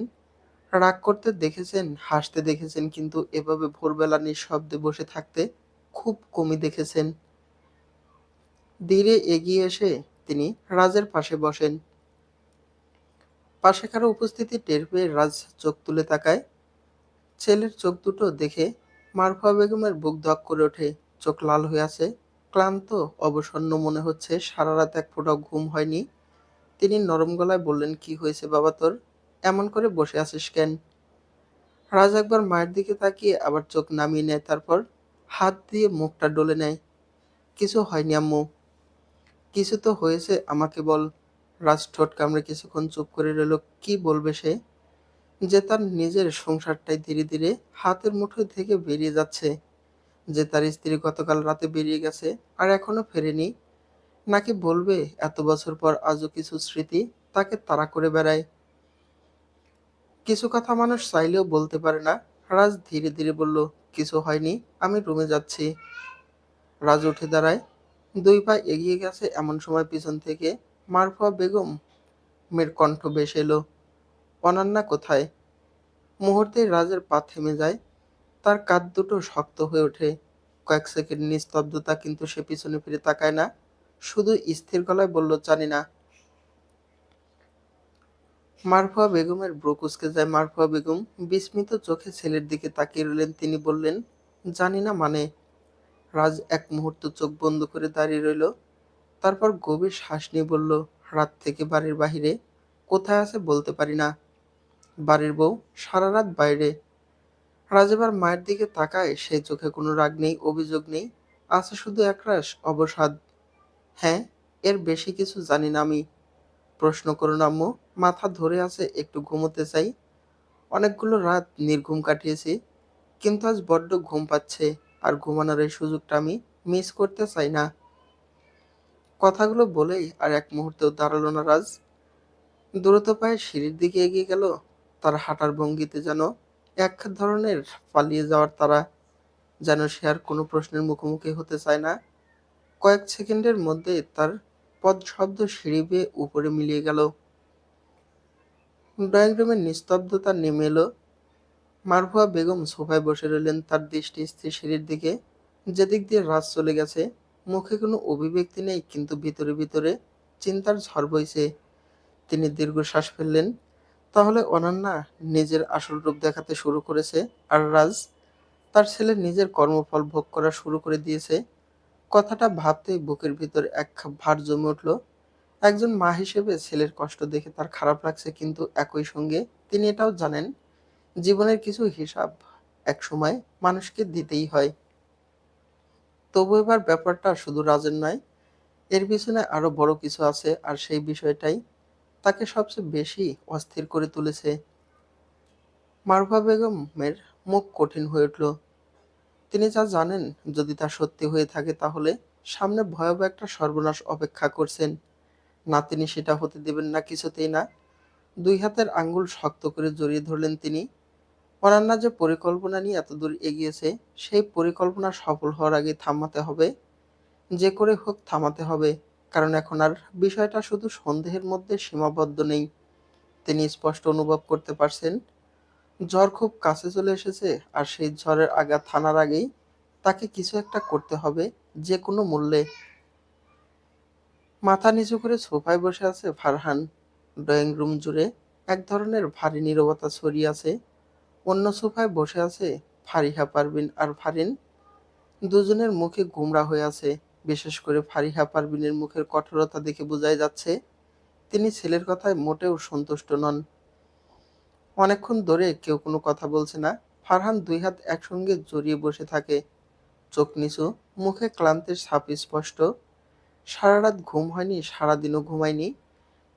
রাগ করতে দেখেছেন, হাসতে দেখেছেন, কিন্তু এভাবে ভোরবেলা নিঃশব্দে বসে থাকতে খুব কমই দেখেছেন। ধীরে এগিয়ে এসে তিনি রাজের পাশে বসেন। পাশে কারো উপস্থিতি টের পেয়ে রাজ চোখ তুলে তাকায়। ছেলের চোখ দুটো দেখে মারফুয়া বেগমের বুক ধক করে ওঠে, চোখ লাল হয়ে আছে, ক্লান্ত, অবসন্ন মনে হচ্ছে সারা রাত এক ফোঁটাও ঘুম হয়নি। তিনি নরম গলায় বললেন, কি হয়েছে বাবা তোর? এমন করে বসে আছিস কেন? রাজ একবার মায়ের দিকে তাকিয়ে আবার চোখ নামিয়ে নেয়, তারপর হাত দিয়ে মুখটা ডলে নেয়। কিছু হয়নি আম্মু। কিছু তো হয়েছে, আমাকে বল। রাজ ঠোঁট কামড়ে কিছুক্ষণ চুপ করে রইল। কি বলবে সে? যে তার নিজের সংসারটাই ধীরে ধীরে হাতের মুঠো থেকে বেরিয়ে যাচ্ছে, যে তার স্ত্রী গতকাল রাতে বেরিয়ে গেছে আর এখনো ফেরেনি। নাকি বলবে এত বছর পর আজও কিছু স্মৃতি তাকে তাড়া করে বেড়ায়। কিছু কথা মানুষ চাইলেও বলতে পারে না। রাজ ধীরে ধীরে বলল, কিছু হয়নি, আমি রুমে যাচ্ছি। রাজ উঠে দাঁড়ায়, 2 পা এগিয়ে গেছে, এমন সময় পিছন থেকে মারফুয়া বেগম মেয়ের কণ্ঠ ভেসে এলো, অনন্যা কোথায়? মুহূর্তেই রাজের পা থেমে যায়, তার কাঁধ দুটো শক্ত হয়ে ওঠে। কয়েক সেকেন্ড নিস্তব্ধতা, কিন্তু সে পিছনে ফিরে তাকায় না, শুধু স্থির গলায় বলল, জানি না। মারফুয়া বেগমের ভ্রু কুঁচকে যায়। মারফুয়া বেগম বিস্মিত চোখে ছেলের দিকে তাকিয়ে রইলেন। তিনি বললেন, জানি না মানে? রাজ এক মুহূর্ত চোখ বন্ধ করে দাঁড়িয়ে রইল, তারপর গভীর শ্বাস নিয়ে বলল, রাত থেকে বাড়ির বাহিরে। কোথায় আছে বলতে পারি না। বাড়ির বউ সারা রাত বাইরে। রাজ এবার মায়ের দিকে তাকায়, সেই চোখে কোনো রাগ নেই, অভিযোগ নেই, আছে শুধু একরাশ অবসাদ। হ্যাঁ, এর বেশি কিছু জানি না আমি। প্রশ্ন করুন আম্মু, মাথা ধরে আছে, একটু ঘুমোতে চাই। অনেকগুলো রাত নির্ঘুম কাটিয়েছি, কিন্তু আজ বড্ড ঘুম পাচ্ছে, আর ঘুমানোর এই সুযোগটা আমি মিস করতে চাই না। কথাগুলো বলেই আর এক মুহূর্তেও দাঁড়ালো না রাজ। দ্রুত পায়ে সিঁড়ির দিকে এগিয়ে গেল। তার হাঁটার ভঙ্গিতে যেন এক ধরনের পালিয়ে যাওয়ার তাড়া, যেন সে আর কোনো প্রশ্নের মুখোমুখি হতে চায় না। কয়েক সেকেন্ডের মধ্যে তার পদশব্দ সিঁড়ি বেয়ে উপরে মিলিয়ে গেল। ড্রয়িং রুমের নিস্তব্ধতা নেমে এলো। মারফুয়া বেগম সোফায় বসে রইলেন, তার দৃষ্টি স্থির সিঁড়ির দিকে, যেদিক দিয়ে রাজ চলে গেছে। মুখে কোনো অভিব্যক্তি নেই, কিন্তু ভিতরে ভিতরে চিন্তার ঝড় বইছে। তিনি দীর্ঘশ্বাস ফেললেন। তাহলে অনন্যা নিজের আসল রূপ দেখাতে শুরু করেছে, আর রাজ তার ছেলে নিজের কর্মফল ভোগ করা শুরু করে দিয়েছে। কথাটা ভাবতেই বুকের ভিতর এক ভার জমে উঠল। একজন মা হিসেবে ছেলের কষ্ট দেখে তার খারাপ লাগছে, কিন্তু একই সঙ্গে তিনি এটাও জানেন জীবনের কিছু হিসাব একসময় মানুষকে দিতেই হয়। তবু এবার ব্যাপারটা শুধু রাজের নয়, এর পিছনে আরো বড় কিছু আছে, আর সেই বিষয়টাই তাকে সবচেয়ে বেশি অস্থির করে তুলেছে। মারফা বেগমের মুখ কঠিন হয়ে উঠল। তিনি যা জানেন, যদি তা সত্যি হয়ে থাকে, তাহলে সামনে ভয়াবহ একটা সর্বনাশ অপেক্ষা করছেন। না, তিনি সেটা হতে দেবেন না, কিছুতেই না। 2 হাতের আঙ্গুল শক্ত করে জড়িয়ে ধরলেন তিনি। অনন্যা যে পরিকল্পনা নিয়ে এতদূর এগিয়েছে, সেই পরিকল্পনা সফল হওয়ার আগে থামাতে হবে। যে করে হোক থামাতে হবে। কারণ এখন আর বিষয়টা শুধু সন্দেহের মধ্যে সীমাবদ্ধ নেই। তিনি স্পষ্ট অনুভব করতে পারছেন ঝড় খুব কাছে চলে এসেছে, আর সেই ঝড়ের আঘাত থানার আগেই তাকে কিছু একটা করতে হবে, যে কোনো মূল্যে। মাথা নিচু করে সোফায় বসে আছে ফারহান। ড্রয়িং রুম জুড়ে এক ধরনের ভারী নীরবতা ছড়িয়ে আছে। অন্য সোফায় বসে আছে ফারিহা পারভিন আর ফারিন। দুজনের মুখে গোমড়া হয়ে আছে। বিশেষ করে ফারিহা পারভিনের মুখের কঠোরতা দেখে বোঝাই যাচ্ছে তিনি ছেলের কথায় মোটেও সন্তুষ্ট নন। অনেকক্ষণ ধরে কেউ কোনো কথা বলছে না। ফারহান দুই হাত একসঙ্গে জড়িয়ে বসে থাকে, চোখ নিচু, মুখে ক্লান্তির ছাপ স্পষ্ট। সারা রাত ঘুম হয়নি, সারাদিনও ঘুমায়নি,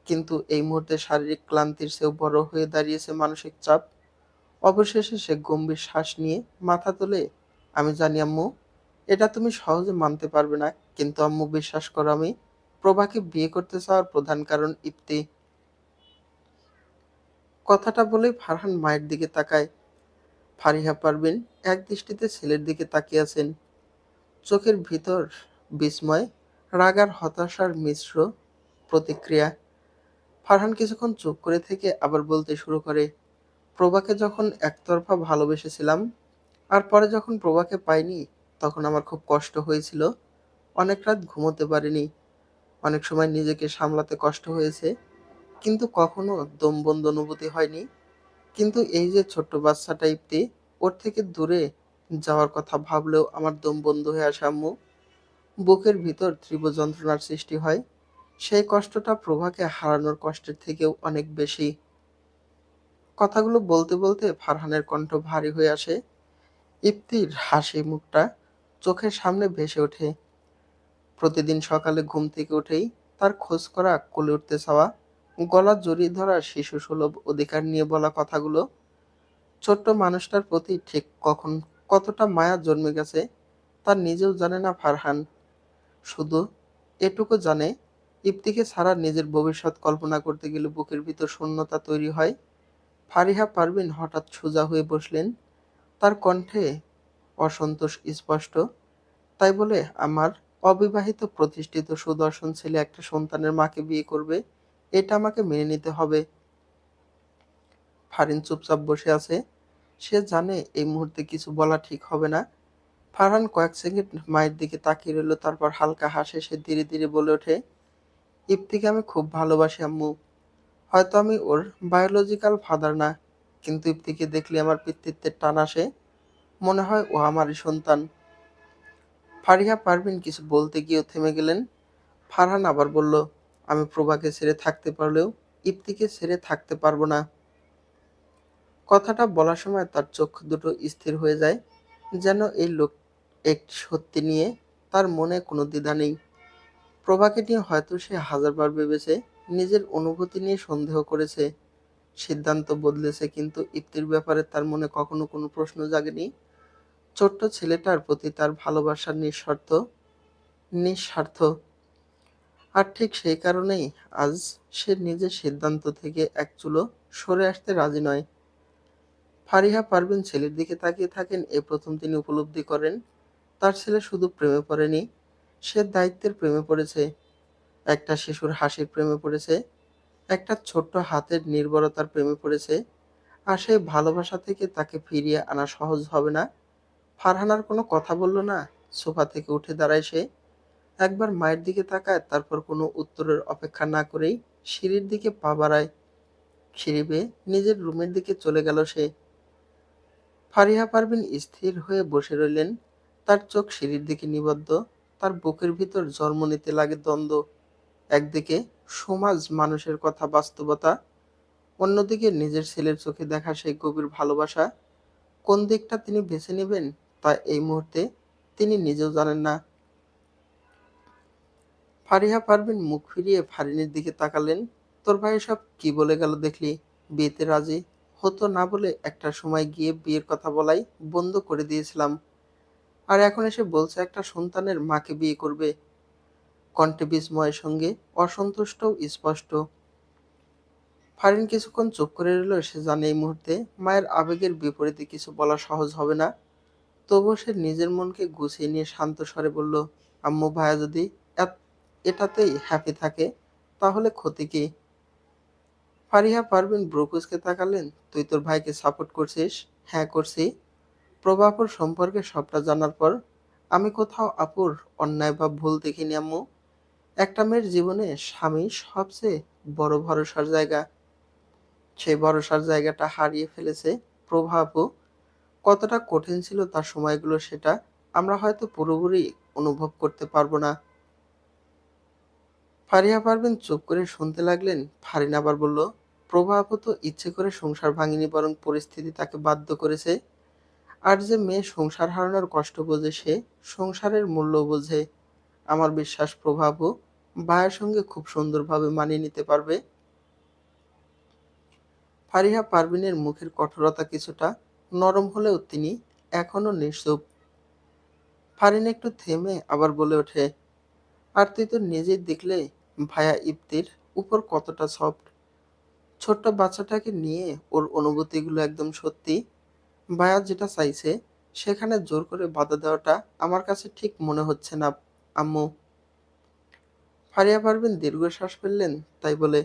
কিন্তু এই মুহূর্তে শারীরিক ক্লান্তির চেয়েও বড় হয়ে দাঁড়িয়েছে মানসিক চাপ। অবশেষে সে গম্ভীর শ্বাস নিয়ে মাথা তোলে। আমি জানি আম্মু, এটা তুমি সহজে মানতে পারবে না, কিন্তু আম্মু বিশ্বাস করো, আমি প্রভাকে বিয়ে করতে চাওয়ার প্রধান কারণ ইপ্তি। কথাটা বলেই ফারহান মায়ের দিকে তাকায়। ফারিহা পারভিন এক দৃষ্টিতে ছেলের দিকে তাকিয়ে আছেন, চোখের ভিতর বিস্ময়, রাগ আর হতাশার মিশ্র প্রতিক্রিয়া। ফারহান কিছুক্ষণ চুপ করে থেকে আবার বলতে শুরু করে, প্রভাকে যখন একতরফা ভালোবেসেছিলাম, আর পরে যখন প্রভাকে পাইনি, তখন আমার খুব কষ্ট হয়েছিল। অনেক রাত ঘুমোতে পারিনি, অনেক সময় নিজেকে সামলাতে কষ্ট হয়েছে, কিন্তু কখনো দমবন্ধ অনুভূতি হয়নি। কিন্তু এই যে ছোট্ট বাচ্চাটা ইপ্তি, ওর থেকে দূরে যাওয়ার কথা ভাবলেও আমার দম বন্ধ হয়ে আসে আম্মু। বুকের ভিতর তীব্র যন্ত্রণার সৃষ্টি হয়। সেই কষ্টটা প্রভাকে হারানোর কষ্টের থেকেও অনেক বেশি। কথাগুলো বলতে বলতে ফারহানের কণ্ঠ ভারী হয়ে আসে। ইপ্তির হাসি মুখটা চোখের সামনে ভেসে ওঠে। প্রতিদিন সকালে ঘুম থেকে উঠেই তার খোঁজ করা, কোলে উঠতে চাওয়া, গলা জড়িয়ে ধরা শিশুসুলভ অধিকার নিয়ে বলা কথাগুলো। ছোট্ট মানুষটার প্রতি ঠিক কখন কতটা মায়া জন্মে গেছে তা নিজেও জানে না ফারহান। শুধু এটুকু জানে, ইপ্তিকে ছাড়া নিজের ভবিষ্যৎ কল্পনা করতে গেলে বুকের ভিতর শূন্যতা তৈরি হয়। ফারিহা পারভিন হঠাৎ সোজা হয়ে বসলেন, তার কণ্ঠে অসন্তোষ স্পষ্ট। তাই বলে আমার অবিবাহিত প্রতিষ্ঠিত সুদর্শন ছেলে একটা সন্তানের মাকে বিয়ে করবে, এটা আমাকে মেনে নিতে হবে। ফারিন চুপচাপ বসে আছে। সে জানে এই মুহূর্তে কিছু বলা ঠিক হবে না। ফারহান কয়েক সেকেন্ড মায়ের দিকে তাকিয়ে রইল, তারপর হালকা হাসে সে ধীরে ধীরে বলে ওঠে, ইপ্তিকে আমি খুব ভালোবাসি আম্মু। হয়তো আমি ওর বায়োলজিক্যাল ফাদার না, কিন্তু ইপ্তিকে দেখলে আমার পিতৃত্বের টান আসে। মনে হয় ও আমারই সন্তান। ফারিহা পারভিন কিছু বলতে গিয়েও থেমে গেলেন। ফারহান আবার বলল, আমি প্রভাকে ছেড়ে থাকতে পারলেও ইপ্তিকে ছেড়ে থাকতে পারবো না। কথাটা বলার সময় তার চোখ দুটো স্থির হয়ে যায়, যেন এই লোক একটি সত্যি নিয়ে তার মনে কোনো দ্বিধা নেই। প্রভাকে নিয়ে হয়তো সে হাজারবার ভেবেছে, নিজের অনুভূতি নিয়ে সন্দেহ করেছে, সিদ্ধান্ত বদলেছে, কিন্তু ইপ্তির ব্যাপারে তার মনে কখনো কোনো প্রশ্ন জাগেনি। ছোট্ট ছেলেটার প্রতি তার ভালোবাসা নিঃস্বার্থ। আর ঠিক সেই কারণেই আজ সে নিজের সিদ্ধান্ত থেকে এক চুলো সরে আসতে রাজি নয়। ফারিহা পারভিন ছেলের দিকে তাকিয়ে থাকেন। এই প্রথম তিনি উপলব্ধি করেন তার ছেলে শুধু প্রেমে পড়েনি, সে দায়িত্বের প্রেমে পড়েছে। একটা শিশুর হাসির প্রেমে পড়েছে, একটা ছোট্ট হাতের নির্ভরতার প্রেমে পড়েছে। আর সেই ভালোবাসা থেকে তাকে ফিরিয়ে আনা সহজ হবে না। ফারহান আর কোনো কথা বলল না। সোফা থেকে উঠে দাঁড়ায় সে, একবার মায়ের দিকে তাকায়, তারপর কোনো উত্তরের অপেক্ষা না করেই সিঁড়ির দিকে পা বাড়ায়। সিঁড়ি বেয়ে নিজের রুমের দিকে চলে গেল সে। ফারিহা পারভিন স্থির হয়ে বসে রইলেন, তার চোখ সিঁড়ির দিকে নিবদ্ধ। তার বুকের ভিতর জন্ম নিতে লাগে দ্বন্দ্ব। একদিকে সমাজ, মানুষের কথা, বাস্তবতা, অন্যদিকে নিজের ছেলের চোখে দেখা সেই গভীর ভালোবাসা। কোন দিকটা তিনি বেছে নেবেন তা এই মুহূর্তে তিনি নিজেও জানেন না। ফারিহা পারভিন মুখ ফিরিয়ে ফারিনের দিকে তাকালেন। তোর ভাই সব কি বলে গেল দেখলি? বিয়েতে রাজি হতো না বলে একটা সময় গিয়ে বিয়ের কথা বলাই বন্ধ করে দিয়েছিলাম, আর এখন এসে বলছে একটা সন্তানের মাকে বিয়ে করবে। কণ্ঠে বিস্ময়ের সঙ্গে অসন্তুষ্টও স্পষ্ট। ফারিন কিছুক্ষণ চুপ করে রইল। সে জানে এই মুহূর্তে মায়ের আবেগের বিপরীতে কিছু বলা সহজ হবে না। তবুও সে নিজের মনকে গুছিয়ে নিয়ে শান্ত স্বরে বলল, আম্মু, ভাইয়া যদি এটাতেই হ্যাপি থাকে তাহলে ক্ষতি কি? ফারিহা পারভিন ভ্রু কুঁচকে তাকালেন। তুই তোর ভাইকে সাপোর্ট করছিস? হ্যাঁ করছি। প্রভা আপুর সম্পর্কে সবটা জানার পর আমি কোথাও আপুর অন্যায় বা ভুল দেখিনি আম্মু। একটা মেয়ের জীবনে স্বামী সবচেয়ে বড় ভরসার জায়গা। সেই ভরসার জায়গাটা হারিয়ে ফেলেছে প্রভা আপু। কতটা কঠিন ছিল তার সময়গুলো সেটা আমরা হয়তো পুরোপুরি অনুভব করতে পারবো না। ফারিহা পারভিন চুপ করে শুনতে লাগলেন। ফারিন আবার বলল, প্রভা আপু তো ইচ্ছে করে সংসার ভাঙেনি, বরং পরিস্থিতি তাকে বাধ্য করেছে। আর যে মেয়ে সংসার হারানোর কষ্ট বোঝে সে সংসারের মূল্য বোঝে। আমার বিশ্বাস প্রভা আপু ভাইয়ের সঙ্গে খুব সুন্দরভাবে মানিয়ে নিতে পারবে। ফারিহা পারভিনের মুখের কঠোরতা কিছুটা নরম হলেও তিনি এখনো নিশ্চুপ। ফারিন একটু থেমে আবার বলে ওঠে, আর তুই তো নিজেই দেখলে ভাইয়া ইফতির উপর কতটা সফট। ছোট্ট বাচ্চাটাকে নিয়ে ওর অনুভূতিগুলো একদম সত্যি। ভাইয়া যেটা চাইছে সেখানে জোর করে বাধা দেওয়াটা আমার কাছে ঠিক মনে হচ্ছে না আম্মু। ফারিয়া পারভিন দীর্ঘশ্বাস ফেললেন। তাই বলে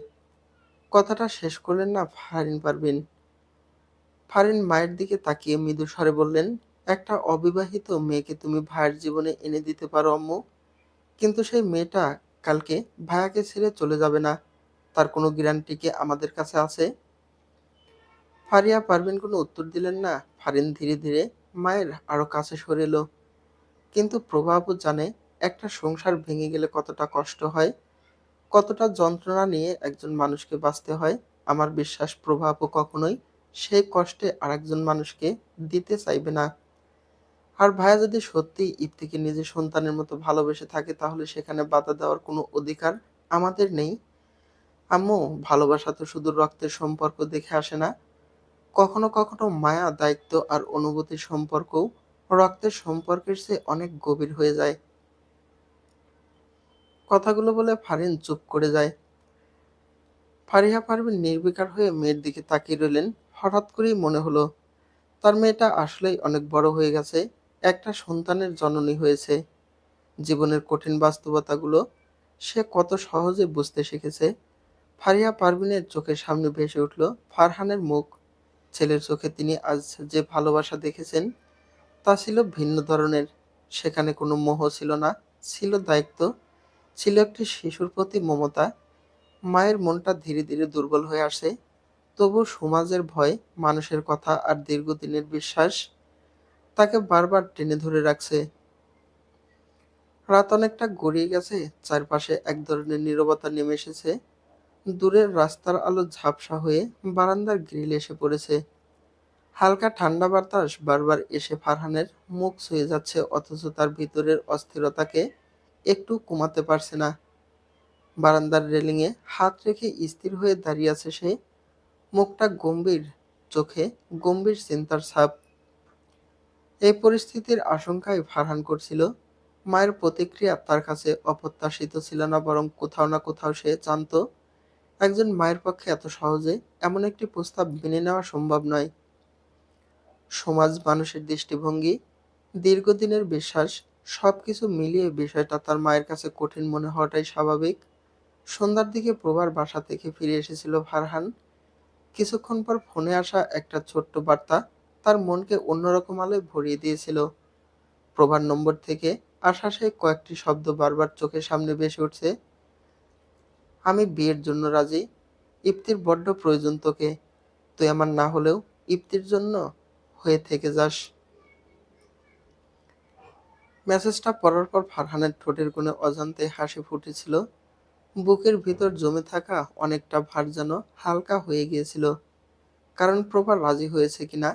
কথাটা শেষ করলেন না ফারিন পারভিন। ফারিন মায়ের দিকে তাকিয়ে মৃদু স্বরে বললেন, একটা অবিবাহিত মেয়েকে তুমি ভাইয়ের জীবনে এনে দিতে পারো আম্মু, কিন্তু সেই মেয়েটা কালকে ভাইয়াকে ছেড়ে চলে যাবে না। তার কোনো গ্যারান্টি কি আমাদের কাছে আছে? ফারিয়া পারভিন কোনো উত্তর দিলেন না। ফারিন ধীরে ধীরে মায়ের আরো কাছে সরে এলো। কিন্তু প্রভা আপু জানে একটা সংসার ভেঙে গেলে কতটা কষ্ট হয়, কতটা যন্ত্রণা নিয়ে একজন মানুষকে বাঁচতে হয়। আমার বিশ্বাস প্রভা আপু কখনোই সেই কষ্টে আরেকজন মানুষকে দিতে চাইবে না। আর ভাইয়া যদি সত্যিই ইপ্তিকে নিজের সন্তানের মতো ভালোবেসে থাকে তাহলে সেখানে বাধা দেওয়ার কোনো অধিকার আমাদের নেই। আম্মু, ভালোবাসা তো শুধু রক্তের সম্পর্ক দেখে আসে না। কখনো কখনো মায়া, দায়িত্ব আর অনুভূতির সম্পর্কও রক্তের সম্পর্কের চেয়ে অনেক গভীর হয়ে যায়। কথাগুলো বলে ফারিন চুপ করে যায়। ফারিহা পারভিন নির্বিকার হয়ে মেয়ের দিকে তাকিয়ে রইলেন। হঠাৎ করেই মনে হলো তার মেয়েটা আসলেই অনেক বড় হয়ে গেছে। একটা সন্তানের জননী হয়েছে। জীবনের কঠিন বাস্তবতাগুলো সে কত সহজে বুঝতে শিখেছে। ফারিহা পারভিনের চোখের সামনে ভেসে উঠল ফারহানের মুখ। ছেলের চোখে তিনি আজ যে ভালোবাসা দেখেছেন তা ছিল ভিন্ন ধরনের। সেখানে কোনো মোহ ছিল না, ছিল দায়িত্ব, ছিল একটি শিশুর প্রতি মমতা। মায়ের মনটা ধীরে ধীরে দুর্বল হয়ে আসে, তবু সমাজের ভয়, মানুষের কথা আর দীর্ঘদিনের বিশ্বাস তাকে বারবার টেনে ধরে রাখছে। রাত অনেকটা গড়িয়ে গেছে। চারপাশে এক ধরনের নীরবতা নেমে এসেছে। দূরের রাস্তার আলো ঝাপসা হয়ে বারান্দার গ্রিলে এসে পড়েছে। হালকা ঠান্ডা বাতাস বারবার এসে ফারহানের মুখ ছুঁয়ে যাচ্ছে, অথচ তার ভিতরের অস্থিরতাকে একটু কমাতে পারছে না। বারান্দার রেলিংয়ে হাত রেখে স্থির হয়ে দাঁড়িয়ে আছে সে। মুখটা গম্ভীর, চোখে গম্ভীর চিন্তার ছাপ। এই পরিস্থিতির আশঙ্কায় ফারহান করছিল মায়ের প্রতিক্রিয়া তার কাছে অপ্রত্যাশিত ছিল না, বরং কোথাও না কোথাও সে জানত একজন মায়ের পক্ষে এত সহজে এমন একটি প্রস্তাব মেনে নেওয়া সম্ভব নয়। সমাজ, মানুষের দৃষ্টিভঙ্গি, দীর্ঘদিনের বিশ্বাস, সবকিছু মিলিয়ে বিষয়টা তার মায়ের কাছে কঠিন মনে হওয়াটাই স্বাভাবিক। সন্ধ্যার দিকে প্রভার বাসা থেকে ফিরে এসেছিল ফারহান। কিছুক্ষণ পর ফোনে আসা একটা ছোট্ট বার্তা তার মনকে অন্যরকম আলোয় ভরিয়ে দিয়েছিল। প্রভার নম্বর থেকে আসা সেই কয়েকটি শব্দ বারবার চোখের সামনে ভেসে উঠছে। আমি বিয়ের জন্য রাজি। ইপ্তির বড্ড প্রয়োজন তোকে। তুই আমার না হলেও ইপ্তির জন্য হয়ে থেকে যাস। মেসেজটা পড়ার পর ফারহানের ঠোঁটের কোণে অজান্তে হাসি ফুটেছিল। বুকের ভিতর জমে থাকা অনেকটা ভার যেন হালকা হয়ে গিয়েছিল। কারণ প্রভা রাজি হয়েছে কিনা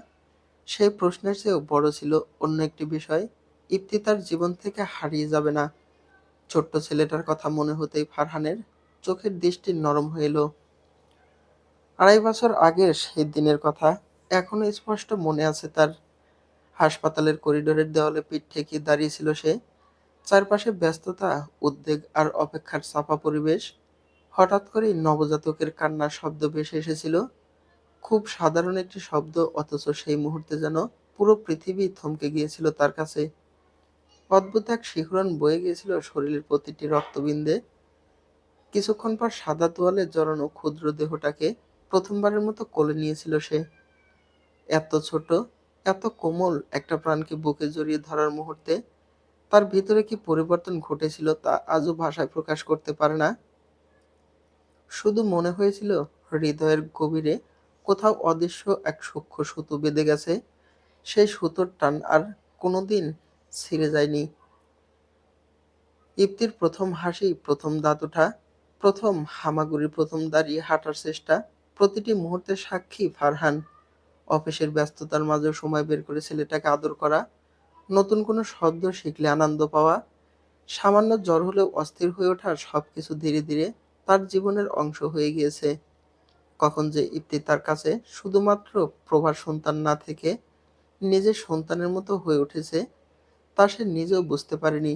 সেই প্রশ্নের চেয়েও বড় ছিল অন্য একটি বিষয়। ইপ্তি তার জীবন থেকে হারিয়ে যাবে না। ছোট্ট ছেলেটার কথা মনে হতেই ফারহানের চোখের দৃষ্টি নরম হয়ে এলো। 2.5 বছর আগের সেই দিনের কথা এখনো স্পষ্ট মনে আছে তার। হাসপাতালের করিডোরের দেওয়ালে পিঠ ঠেকিয়ে দাঁড়িয়েছিল সে। চারপাশে ব্যস্ততা, উদ্বেগ আর অপেক্ষার চাপা পরিবেশ। হঠাৎ করেই নবজাতকের কান্নার শব্দ ভেসে এসেছিল। খুব সাধারণ একটি শব্দ, অথচ সেই মুহূর্তে যেন পুরো পৃথিবী থমকে গিয়েছিল তার কাছে। অদ্ভুত এক শিহরণ বয়ে গিয়েছিল শরীরের প্রতিটি রক্তবিন্দে। কিছুক্ষণ পর সাদা তোয়ালে জড়ানো ক্ষুদ্র দেহটাকে প্রথমবারের মতো কোলে নিয়েছিল সে। এত ছোট, এত কোমল একটা প্রাণকে বুকে জড়িয়ে ধরার মুহূর্তে তার ভিতরে কি পরিবর্তন ঘটেছিল তা আজও ভাষায় প্রকাশ করতে পারে না। শুধু মনে হয়েছিল হৃদয়ের গভীরে কোথাও অদৃশ্য এক সূক্ষ্ম সুতো বেঁধে গেছে। সেই সুতোর টান আর কোনোদিন ছিঁড়ে যায়নি। ইপ্তির প্রথম হাসি, প্রথম দাঁত ওঠা, প্রথম হামাগুড়ি, প্রথম দাঁড়িয়ে হাঁটার চেষ্টা, প্রতিটি মুহূর্তের সাক্ষী ফারহান। অফিসের ব্যস্ততার মাঝেও সময় বের করে ছেলেটাকে আদর করা, নতুন কোনো শব্দ শিখলে আনন্দ পাওয়া, সামান্য জ্বর হলেও অস্থির হয়ে ওঠা, সবকিছু ধীরে ধীরে তার জীবনের অংশ হয়ে গিয়েছে। কখন যে ইপ্তি তার কাছে শুধুমাত্র প্রভার সন্তান না থেকে নিজের সন্তানের মতো হয়ে উঠেছে তা সে নিজেও বুঝতে পারেনি।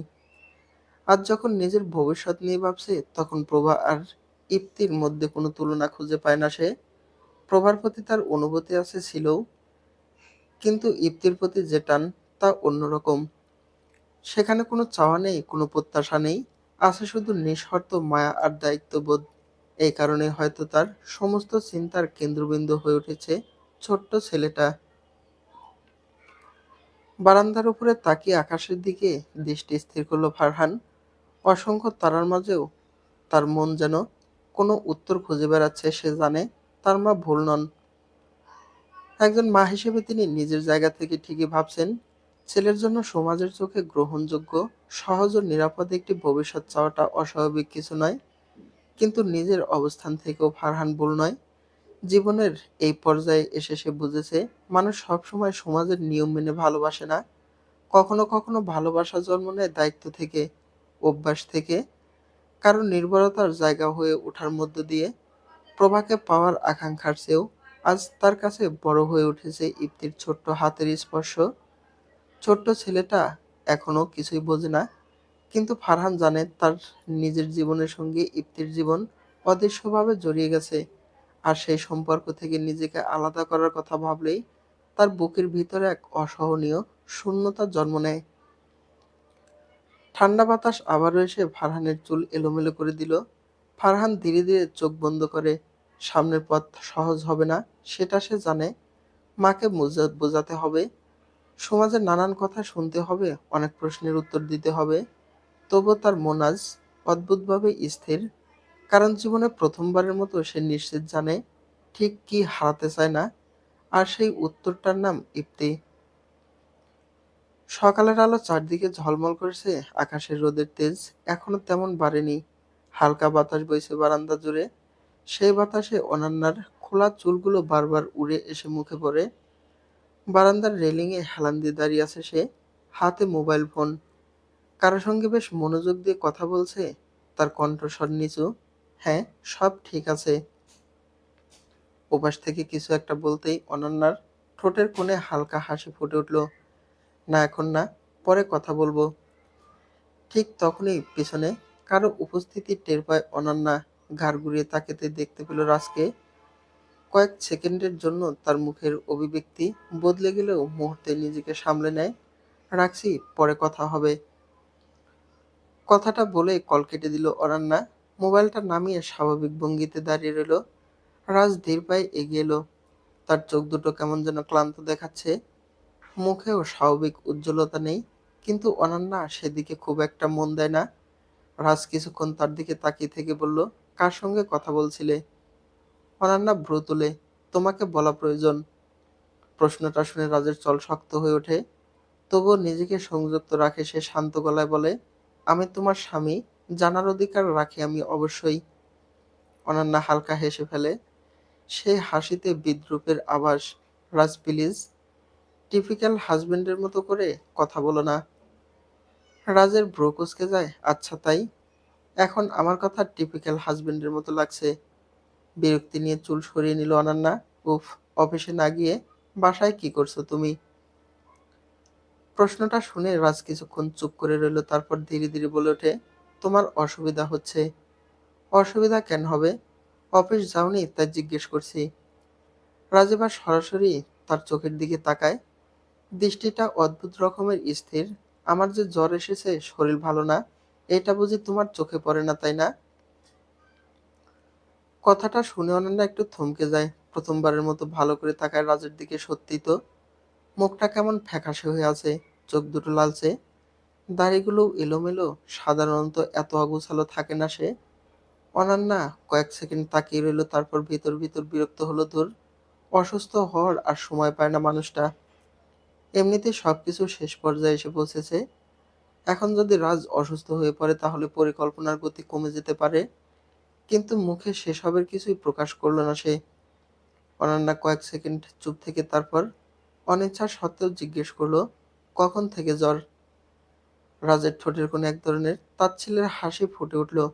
আজ যখন নিজের ভবিষ্যৎ নিয়ে ভাবছে তখন প্রভা আর ইপ্তির মধ্যে কোনো তুলনা খুঁজে পায় না সে। প্রভার প্রতি তার অনুভূতি আছে ছিলও, কিন্তু ইপ্তির প্রতি যে টান তা অন্যরকম। সেখানে কোনো চাওয়া নেই, কোনো প্রত্যাশা নেই, আছে শুধু নিঃশর্ত মায়া আর দায়িত্ববোধ। এই কারণে হয়তো তার সমস্ত চিন্তার কেন্দ্রবিন্দু হয়ে উঠেছে ছোট্ট ছেলেটা। বারান্দার উপরে তাকিয়ে আকাশের দিকে দৃষ্টি স্থির করল ফারহান। অসংখ্য তারার মাঝেও তার মন যেন কোনো উত্তর খুঁজে বেড়াচ্ছে। সে জানে তার মা ভুল নন। একজন মা হিসেবে তিনি নিজের জায়গা থেকে ঠিকই ভাবছেন, ছেলের জন্য সমাজের চোখে গ্রহণযোগ্য, সহজ ও নিরাপদ একটি ভবিষ্যৎ চাওয়াটা অস্বাভাবিক কিছু নয়। কিন্তু নিজের অবস্থান থেকেও ফারহান ভুল নয়। জীবনের এই পর্যায়ে এসে সে বুঝেছে, মানুষ সবসময় সমাজের নিয়ম মেনে ভালোবাসে না। কখনো কখনো ভালোবাসা জন্ম নেয় দায়িত্ব থেকে, অভ্যাস থেকে, কারো নির্ভরতার জায়গা হয়ে ওঠার মধ্য দিয়ে। প্রভাকে পাওয়ার আকাঙ্ক্ষার চেয়েও আজ তার কাছে বড় হয়ে উঠেছে ইপ্তির ছোট্ট হাতের স্পর্শ। ছোট্ট ছেলেটা এখনো কিছুই বোঝে না, কিন্তু ফারহান জানে তার নিজের জীবনের সঙ্গে ইপ্তির জীবন অদৃশ্যভাবে জড়িয়ে গেছে। আর সেই সম্পর্ক থেকে নিজেকে আলাদা করার কথা ভাবলেই তার বুকের ভিতরে এক অসহনীয় শূন্যতার জন্ম নেয়। ঠান্ডা বাতাস আবারও এসে ফারহানের চুল এলোমেলো করে দিল। ফারহান ধীরে ধীরে চোখ বন্ধ করে। সামনের পথ সহজ হবে না, সেটা সে জানে। মাকে বোঝাতে হবে, সমাজের নানান কথা শুনতে হবে, অনেক প্রশ্নের উত্তর দিতে হবে। তবুও তার মন আজ অদ্ভুতভাবে স্থির। কারণ জীবনে প্রথমবারের মতো সে নিশ্চিত জানে ঠিক কি হারাতে চায় না। আর সেই উত্তরটার নাম ইপ্তি। সকালের আলো চারদিকে ঝলমল করছে, আকাশের রোদের তেজ এখনো তেমন বাড়েনি। হালকা বাতাস বইছে বারান্দা জুড়ে। সেই বাতাসে অনন্যার খোলা চুলগুলো বারবার উড়ে এসে মুখে পড়ে। বারান্দার রেলিংয়ে হেলান দিয়ে দাঁড়িয়ে আছে সে, হাতে মোবাইল ফোন। কারো সঙ্গে বেশ মনোযোগ দিয়ে কথা বলছে। তার কণ্ঠস্বর নিচু। হ্যাঁ, সব ঠিক আছে। ওপাশ থেকে কিছু একটা বলতেই অনন্যার ঠোঁটের কোণে হালকা হাসি ফুটে উঠল। না, এখন না, পরে কথা বলবো। ঠিক তখনই পিছনে কারো উপস্থিতি টের পায় অনন্যা। ঘাড় ঘুরিয়ে তাকাতে দেখতে পেল রাজকে। কয়েক সেকেন্ডের জন্য তার মুখের অভিব্যক্তি বদলে গেলেও মুহূর্তে নিজেকে সামলে নেয়। রাখছি, পরে কথা হবে। কথাটা বলেই কল কেটে দিল অনন্যা। মোবাইলটা নামিয়ে স্বাভাবিক ভঙ্গিতে দাঁড়িয়ে রইল। রাজ ধীর পায়ে এগিয়ে এলো। তার চোখ দুটো কেমন যেন ক্লান্ত দেখাচ্ছে। মুখেও স্বাভাবিক উজ্জ্বলতা নেই, কিন্তু অনন্যা সেদিকে খুব একটা মন দেয় না। রাজ কিছুক্ষণ তার দিকে তাকিয়ে থেকে বলল, কার সঙ্গে কথা বলছিলে? অনন্যা ভ্রু তুলে, তোমাকে বলা প্রয়োজন। প্রশ্নটা শুনে রাজের চল শক্ত হয়ে ওঠে। তবুও নিজেকে সংযুক্ত রাখে সে শান্ত গলায় বলে, আমি তোমার স্বামী, জানার অধিকার রাখি আমি অবশ্যই। অনন্যা হালকা হেসে ফেলে। সেই হাসিতে বিদ্রূপের আভাস। রাজ প্লিজ, টিপিক্যাল হাজবেন্ডের মতো করে কথা বলো না। রাজের ভ্রু কুঁচকে যায়। আচ্ছা তাই? এখন আমার কথা টিপিক্যাল হাজবেন্ডের মতো লাগছে। বিরক্তি নিয়ে চুল সরিয়ে নিল অনন্যা। উফ, অফিসে না গিয়ে বাসায় কি করছো তুমি? প্রশ্নটা শুনে রাজ কিছুক্ষণ চুপ করে রইল, তারপর ধীরে ধীরে বলে ওঠে, তোমার অসুবিধা হচ্ছে। অসুবিধা কেন হবে? অফিস যাওনি তাই জিজ্ঞেস করছি। রাজ এবার সরাসরি তার চোখের দিকে তাকায়। দৃষ্টিটা অদ্ভুত রকমের স্থির। আমার যে জ্বর এসেছে, শরীর ভালো না, এটা বুঝি তোমার চোখে পড়ে না তাই না? কথাটা শুনে অনন্যা একটু থমকে যায়। প্রথমবারের মতো ভালো করে তাকায় রাজের দিকে। সত্যি তো, মুখটা কেমন ফ্যাকাশে হয়ে আছে, চোখ দুটো লালচে, দাড়িগুলো এলোমেলো, সাধারণত এত অগোছালো থাকে না সে। অনন্যা কয়েক সেকেন্ড তাকিয়ে রইল, তারপর ভিতর ভিতর বিরক্ত হলো। ধুর, অসুস্থ হওয়ার আর সময় পায় না মানুষটা। এমনিতেই সবকিছু শেষ পর্যায়ে এসে পৌঁছেছে। এখন যদি রাজ অসুস্থ হয়ে পড়ে তাহলে পরিকল্পনার গতি কমে যেতে পারে। কিন্তু মুখে সেসবের কিছুই প্রকাশ করল না সে। অনন্যা কয়েক সেকেন্ড চুপ থেকে তারপর অনিচ্ছা সত্ত্বেও জিজ্ঞেস করলো, কখন থেকে জ্বর? রাজের ঠোঁটের কোণে এক ধরনের তাচ্ছিল্যের হাসি ফুটে উঠল।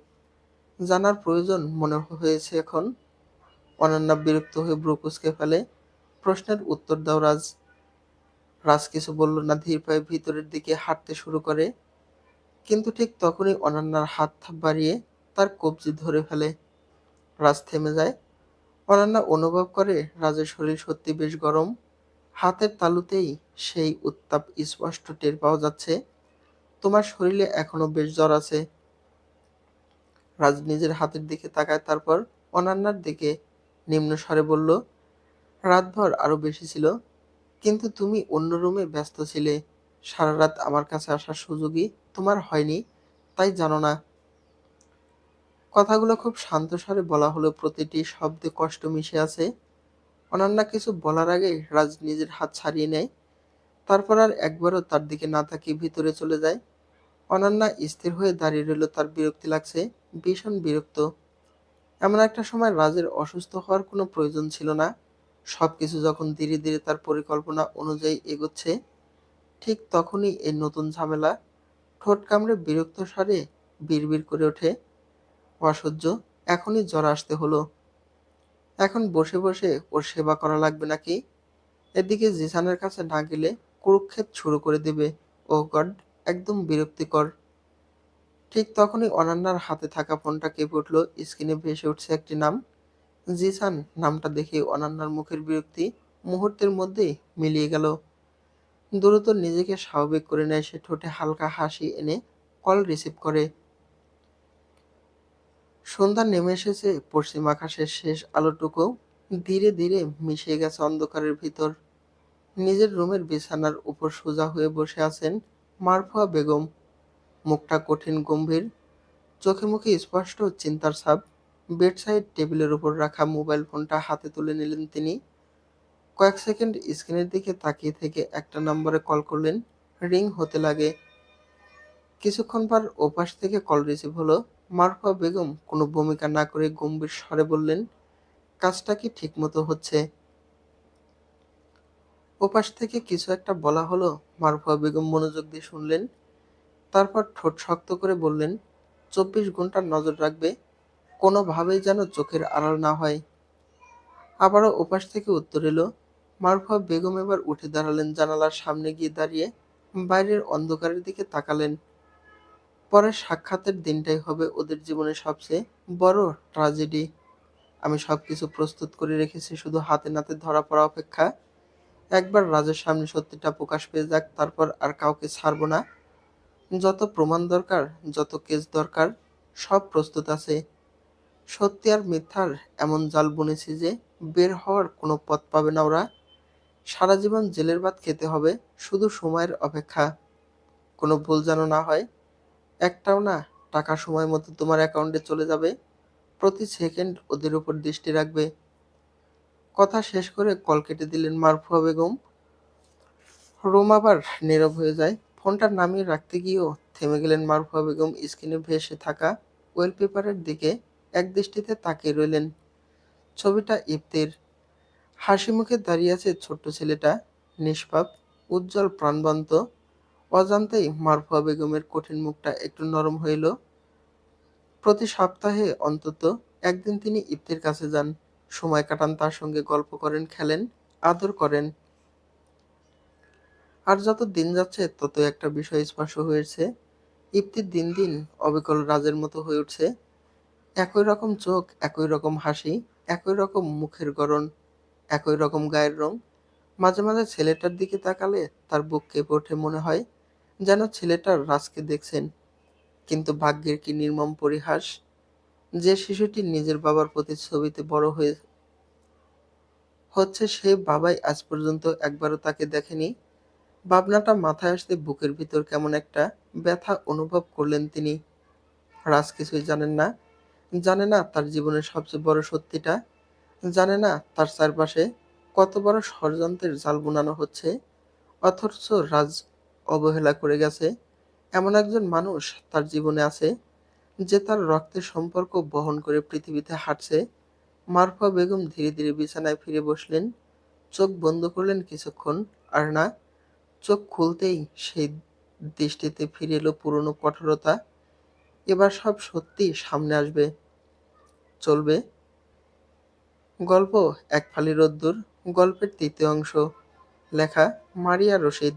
জানার প্রয়োজন মনে হয়েছে এখন। অনন্যা বিরক্ত হয়ে ভ্রু কুঁচকে ফেলে। প্রশ্নের উত্তর দাও রাজ। রাজ কিছু বলল না, ধীর পায়ে ভিতরের দিকে হাঁটতে শুরু করে। কিন্তু ঠিক তখনই অনন্যার হাত বাড়িয়ে তার কবজি ধরে ফেলে। রাজ থেমে যায়। অনন্যা অনুভব করে রাজের শরীর সত্যি বেশ গরম। হাতের তালুতেই সেই উত্তাপ স্পষ্ট টের পাওয়া যাচ্ছে। তোমার শরীরে এখনো বেশ জ্বর আছে। রাজ নিজের হাতের দিকে তাকায়, তারপর অনন্যার দিকে নিম্ন স্বরে বলল, রাতভর আরো বেশি ছিল, কিন্তু তুমি অন্য রুমে ব্যস্ত ছিলে। সারা রাত আমার কাছে আসার সুযোগই তোমার হয়নি, তাই জানো না। কথাগুলো খুব শান্ত স্বরে বলা হলো, প্রতিটি শব্দে কষ্ট মিশে আছে। অনন্যা কিছু বলার আগেই রাজ নিজের হাত ছাড়িয়ে নেয়। তারপর আর একবারও তার দিকে না তাকিয়ে ভিতরে চলে যায়। অনন্যা স্থির হয়ে দাঁড়িয়ে রইল। তার বিরক্তি লাগছে, ভীষণ বিরক্ত। এমন একটা সময় রাজের অসুস্থ হওয়ার কোনো প্রয়োজন ছিল না। সবকিছু যখন ধীরে ধীরে তার পরিকল্পনা অনুযায়ী এগোচ্ছে, ঠিক তখনই এই নতুন ঝামেলা। ঠোঁট কামড়ে বিরক্ত স্বরে বিড়বিড় করে ওঠে, অসহ্য, এখনই জ্বর আসতে হলো। এখন বসে বসে ওর সেবা করা লাগবে নাকি? এদিকে জিসানের কাছে না গেলে কুরুক্ষেপ শুরু করে দেবে। ও গড, একদম বিরক্তিকর। ঠিক তখনই অনন্যার হাতে থাকা ফোনটা কেঁপে উঠল। স্ক্রিনে ভেসে উঠছে একটি নাম, জিসান। নামটা দেখে অনন্যার মুখের বিরক্তি মুহূর্তের মধ্যেই মিলিয়ে গেল। দ্রুত নিজেকে স্বাভাবিক করে নেয় সে, ঠোঁটে হালকা হাসি এনে কল রিসিভ করে। সন্ধ্যা নেমে এসেছে। পশ্চিম আকাশের শেষ আলোটুকু ধীরে ধীরে মিশে গেছে অন্ধকারের ভিতর। নিজের রুমের বিছানার উপর সোজা হয়ে বসে আছেন মারফুয়া বেগম। মুখটা কঠিন গম্ভীর, চোখে মুখে স্পষ্ট চিন্তার ছাপ। বেডসাইড টেবিলের উপর রাখা মোবাইল ফোনটা হাতে তুলে নিলেন তিনি। কয়েক সেকেন্ড স্ক্রিনের দিকে তাকিয়ে থেকে একটা নম্বরে কল করলেন। রিং হতে লাগে। কিছুক্ষণ পর ওপাশ থেকে কল রিসিভ হলো। মারফুয়া বেগম কোনো ভূমিকা না করে গম্ভীর স্বরে বললেন, কাজটা কি ঠিকমতো হচ্ছে? ওপাশ থেকে কিছু একটা বলা হলো। মারফুয়া বেগম মনোযোগ দিয়ে শুনলেন, তারপর ঠোঁট শক্ত করে বললেন, 24 ঘন্টার নজর রাখবে, কোনোভাবেই যেন চোখের আড়াল না হয়। আবারও ওপাশ থেকে উত্তর এলো। মারুফা বেগম এবার উঠে দাঁড়ালেন, জানালার সামনে গিয়ে দাঁড়িয়ে বাইরের অন্ধকারের দিকে তাকালেন। পরের সাক্ষাতের দিনটাই হবে ওদের জীবনের সবচেয়ে বড় ট্র্যাজেডি। আমি সবকিছু প্রস্তুত করে রেখেছি, শুধু হাতে নাতে ধরা পড়া অপেক্ষা। একবার রাজের সামনে সত্যিটা প্রকাশ পেয়ে যাক, তারপর আর কাউকে ছাড়বো না। যত প্রমাণ দরকার, যত কেস দরকার, সব প্রস্তুত আছে। সত্যি আর মিথ্যার এমন জাল বুনেছি যে বের হওয়ার কোনো পথ পাবে না ওরা। সারা জীবন জেলের ভাত খেতে হবে, শুধু সময়ের অপেক্ষা। কোনো ভুল যেন না হয়, একটাও না। টাকা সময় মতো তোমার অ্যাকাউন্টে চলে যাবে। প্রতি সেকেন্ড ওদের উপর দৃষ্টি রাখবে। কথা শেষ করে কল কেটে দিলেন মারফুয়া বেগম। রুম আবার নীরব হয়ে যায়। ফোনটা নামিয়ে রাখতে গিয়েও থেমে গেলেন মারফুয়া বেগম। স্ক্রিনে ভেসে থাকা ওয়েলপেপারের দিকে একদৃষ্টিতে তাকিয়ে রইলেন। ছবিটা ইপ্তির। হাসিমুখে দাঁড়িয়ে আছে ছোট্ট ছেলেটা, নিষ্পাপ, উজ্জ্বল, প্রাণবন্ত। অজান্তেই মারফুয়া বেগমের কঠিন মুখটা একটু নরম হইল। প্রতি সপ্তাহে অন্তত একদিন তিনি ইপ্তির কাছে যান, সময় কাটান, তার সঙ্গে গল্প করেন, খেলেন, আদর করেন। আর যত দিন যাচ্ছে ততই একটা বিষয় স্পষ্ট হয়েছে, ইপ্তি দিন দিন অবিকল রাজের মতো হয়ে উঠছে। একই রকম চোখ, একই রকম হাসি, একই রকম মুখের গড়ন, একই রকম গায়ের রং। মাঝে মাঝে ছেলেটার দিকে তাকালে তার বুক কেঁপে ওঠে, মনে হয় যেন ছেলেটার রাজকে দেখছেন। কিন্তু ভাগ্যের কি নির্মম পরিহাস! যে শিশুটি নিজের বাবার প্রতিচ্ছবিতে বড় হচ্ছে সে বাবাই আজ পর্যন্ত একবারও তাকে দেখেনি। ভাবনাটা মাথায় আসতে বুকের ভিতর কেমন একটা ব্যথা অনুভব করলেন তিনি। রাজ কিছুই জানেন না। জানে না তার জীবনের সবচেয়ে বড় সত্যিটা। জানে না তার চারপাশে কত বড় ষড়যন্ত্রের জাল বুনানো হচ্ছে। অথচ রাজ অবহেলা করে গেছে। এমন একজন মানুষ তার জীবনে আছে যে তার রক্তের সম্পর্ক বহন করে পৃথিবীতে হাঁটছে। মারফা বেগম ধীরে ধীরে বিছানায় ফিরে বসলেন। চোখ বন্ধ করলেন কিছুক্ষণ। আর না, চোখ খুলতেই সেই দৃষ্টিতে ফিরে এলো পুরনো কঠোরতা। এবার সব সত্যি সামনে আসবে। চলবে গল্প এক ফালি রোদ্দুর। গল্পের তৃতীয় অংশ। লেখা মারিয়া রশিদ।